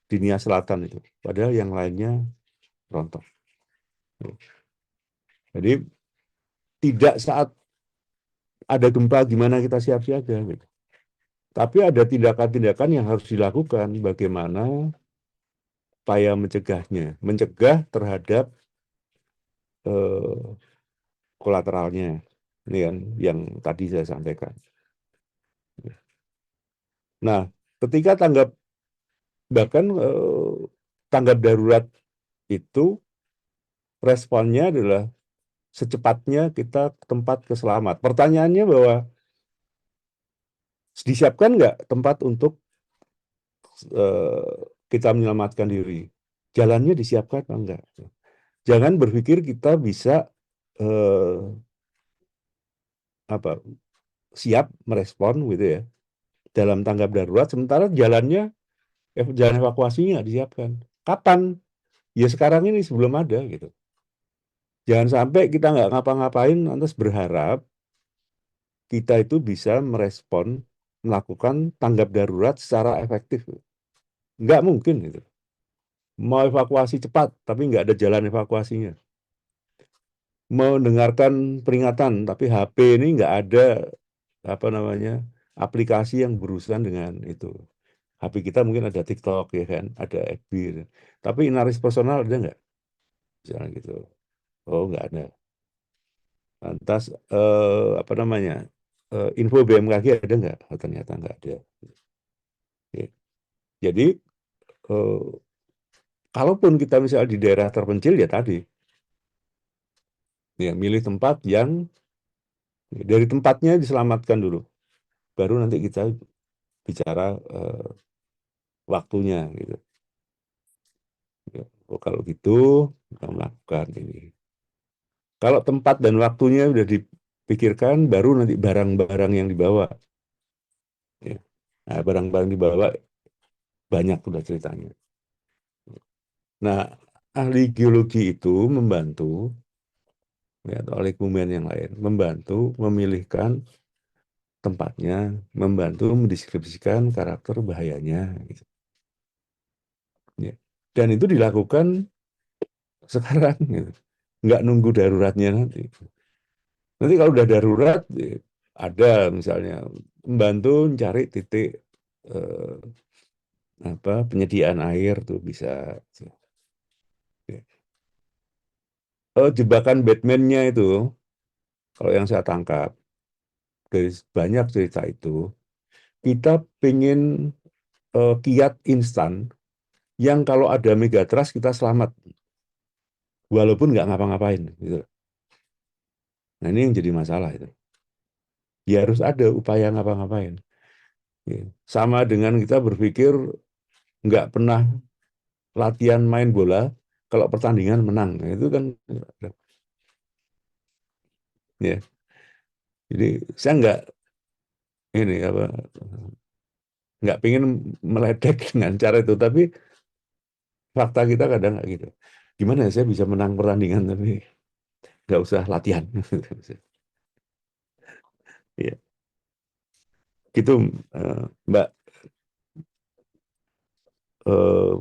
di Nias Selatan itu. Padahal yang lainnya rontok. Jadi tidak saat ada gempa gimana kita siap siaga gitu. Tapi ada tindakan-tindakan yang harus dilakukan. Bagaimana upaya mencegahnya, mencegah terhadap eh, kolateralnya. Ini kan yang tadi saya sampaikan. Nah, ketika bahkan tanggap darurat itu responnya adalah secepatnya kita ke tempat keselamat. Pertanyaannya bahwa disiapkan nggak tempat untuk kita menyelamatkan diri? Jalannya disiapkan atau enggak? Jangan berpikir kita bisa eh, apa siap merespon gitu ya dalam tanggap darurat, sementara jalan evakuasinya nggak disiapkan. Kapan? Ya sekarang ini sebelum ada gitu. Jangan sampai kita nggak ngapa-ngapain, lantas berharap kita itu bisa merespon, melakukan tanggap darurat secara efektif. Nggak mungkin gitu. Mau evakuasi cepat, tapi nggak ada jalan evakuasinya. Mendengarkan peringatan, tapi HP ini nggak ada apa namanya aplikasi yang berurusan dengan itu. HP kita mungkin ada TikTok ya kan, ada FB, tapi inaris personal ada nggak? Misalnya gitu. Oh nggak ada. Lantas apa namanya info BMKG ada nggak? Oh, ternyata nggak ada. Oke. Jadi eh, kalaupun kita misalnya di daerah terpencil ya tadi, ya milih tempat yang dari tempatnya diselamatkan dulu, baru nanti kita bicara waktunya gitu. Ya, oh, kalau gitu kita melakukan ini. Kalau tempat dan waktunya udah dipikirkan, baru nanti barang-barang yang dibawa. Ya. Nah, barang-barang dibawa banyak udah ceritanya. Nah, ahli geologi itu membantu, ya, atau ahli kebumian yang lain, membantu memilihkan tempatnya, membantu mendeskripsikan karakter bahayanya. Gitu. Ya. Dan itu dilakukan sekarang, gitu. Nggak nunggu daruratnya nanti. Nanti kalau udah darurat, ya, ada misalnya membantu mencari titik eh, penyediaan air tuh bisa. Ya. Jebakan Batman-nya itu, kalau yang saya tangkap dari banyak cerita itu, kita pengen kiat instan yang kalau ada megatrust kita selamat, walaupun nggak ngapa-ngapain. Gitu. Nah ini yang jadi masalah itu. Ya harus ada upaya ngapa-ngapain. Ya. Sama dengan kita berpikir nggak pernah latihan main bola, kalau pertandingan menang. Nah, itu kan ya. Jadi saya nggak pengen meledek dengan cara itu, tapi fakta kita kadang nggak gitu. Gimana ya saya bisa menang pertandingan tapi nggak usah latihan. Ya, gitu Mbak eh,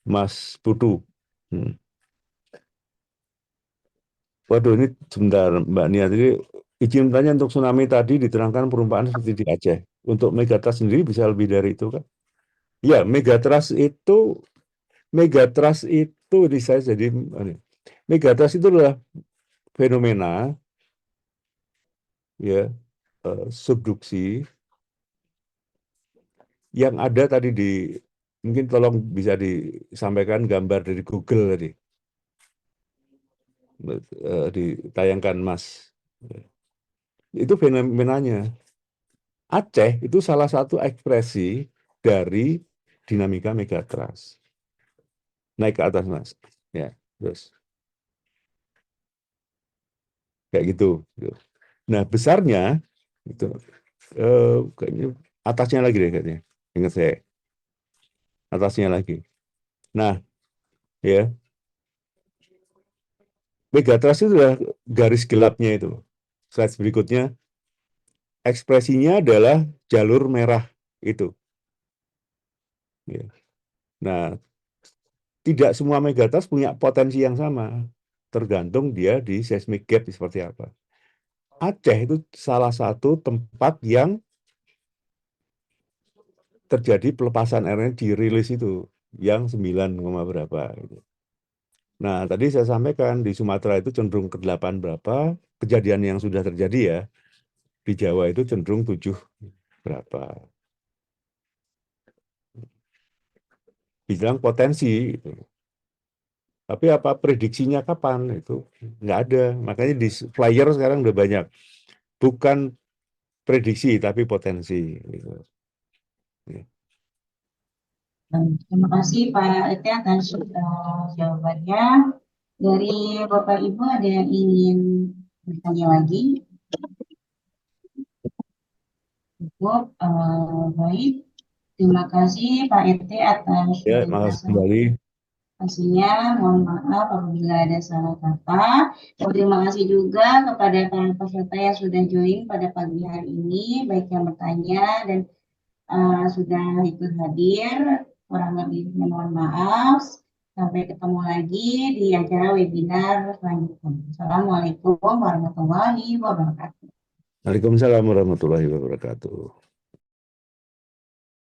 Mas Putu. Hmm. Waduh, ini sebentar Mbak Nia. Jadi izin bertanya, untuk tsunami tadi diterangkan perumpamaan seperti di Aceh. Untuk megatrust sendiri bisa lebih dari itu kan? Ya, megatrust itu di saya jadi megatrust itu adalah fenomena ya subduksi yang ada tadi mungkin tolong bisa disampaikan gambar dari Google tadi, ditayangkan Mas. Itu fenomenanya. Aceh itu salah satu ekspresi dari dinamika megatrust. Naik ke atas, Mas. Ya, terus kayak gitu. Nah, besarnya itu kayaknya atasnya lagi deh kayaknya. Ingat saya, atasnya lagi. Nah, ya, megatrust itu adalah garis gelapnya itu. Slide berikutnya, ekspresinya adalah jalur merah itu. Ya. Nah, tidak semua megatrust punya potensi yang sama. Tergantung dia di seismic gap seperti apa. Aceh itu salah satu tempat yang terjadi pelepasan airnya dirilis itu, yang 9, berapa. Gitu. Nah, tadi saya sampaikan di Sumatera itu cenderung ke 8 berapa, kejadian yang sudah terjadi ya. Di Jawa itu cenderung 7 berapa. Bilang potensi, gitu. Tapi apa prediksinya kapan itu nggak ada. Makanya di flyer sekarang udah banyak. Bukan prediksi tapi potensi. Gitu. Terima kasih Pak Ete atas jawabannya. Dari Bapak Ibu ada yang ingin bertanya lagi? Cukup, baik. Terima kasih Pak Ete atas Ya, makasih penjelasan kembali. pastinya. Mohon maaf apabila ada salah kata. Dan terima kasih juga kepada para peserta yang sudah join pada pagi hari ini, baik yang bertanya dan sudah ikut hadir. Kurang lebihnya mohon maaf. Sampai ketemu lagi di acara webinar selanjutnya. Assalamualaikum warahmatullahi wabarakatuh. Waalaikumsalam warahmatullahi wabarakatuh.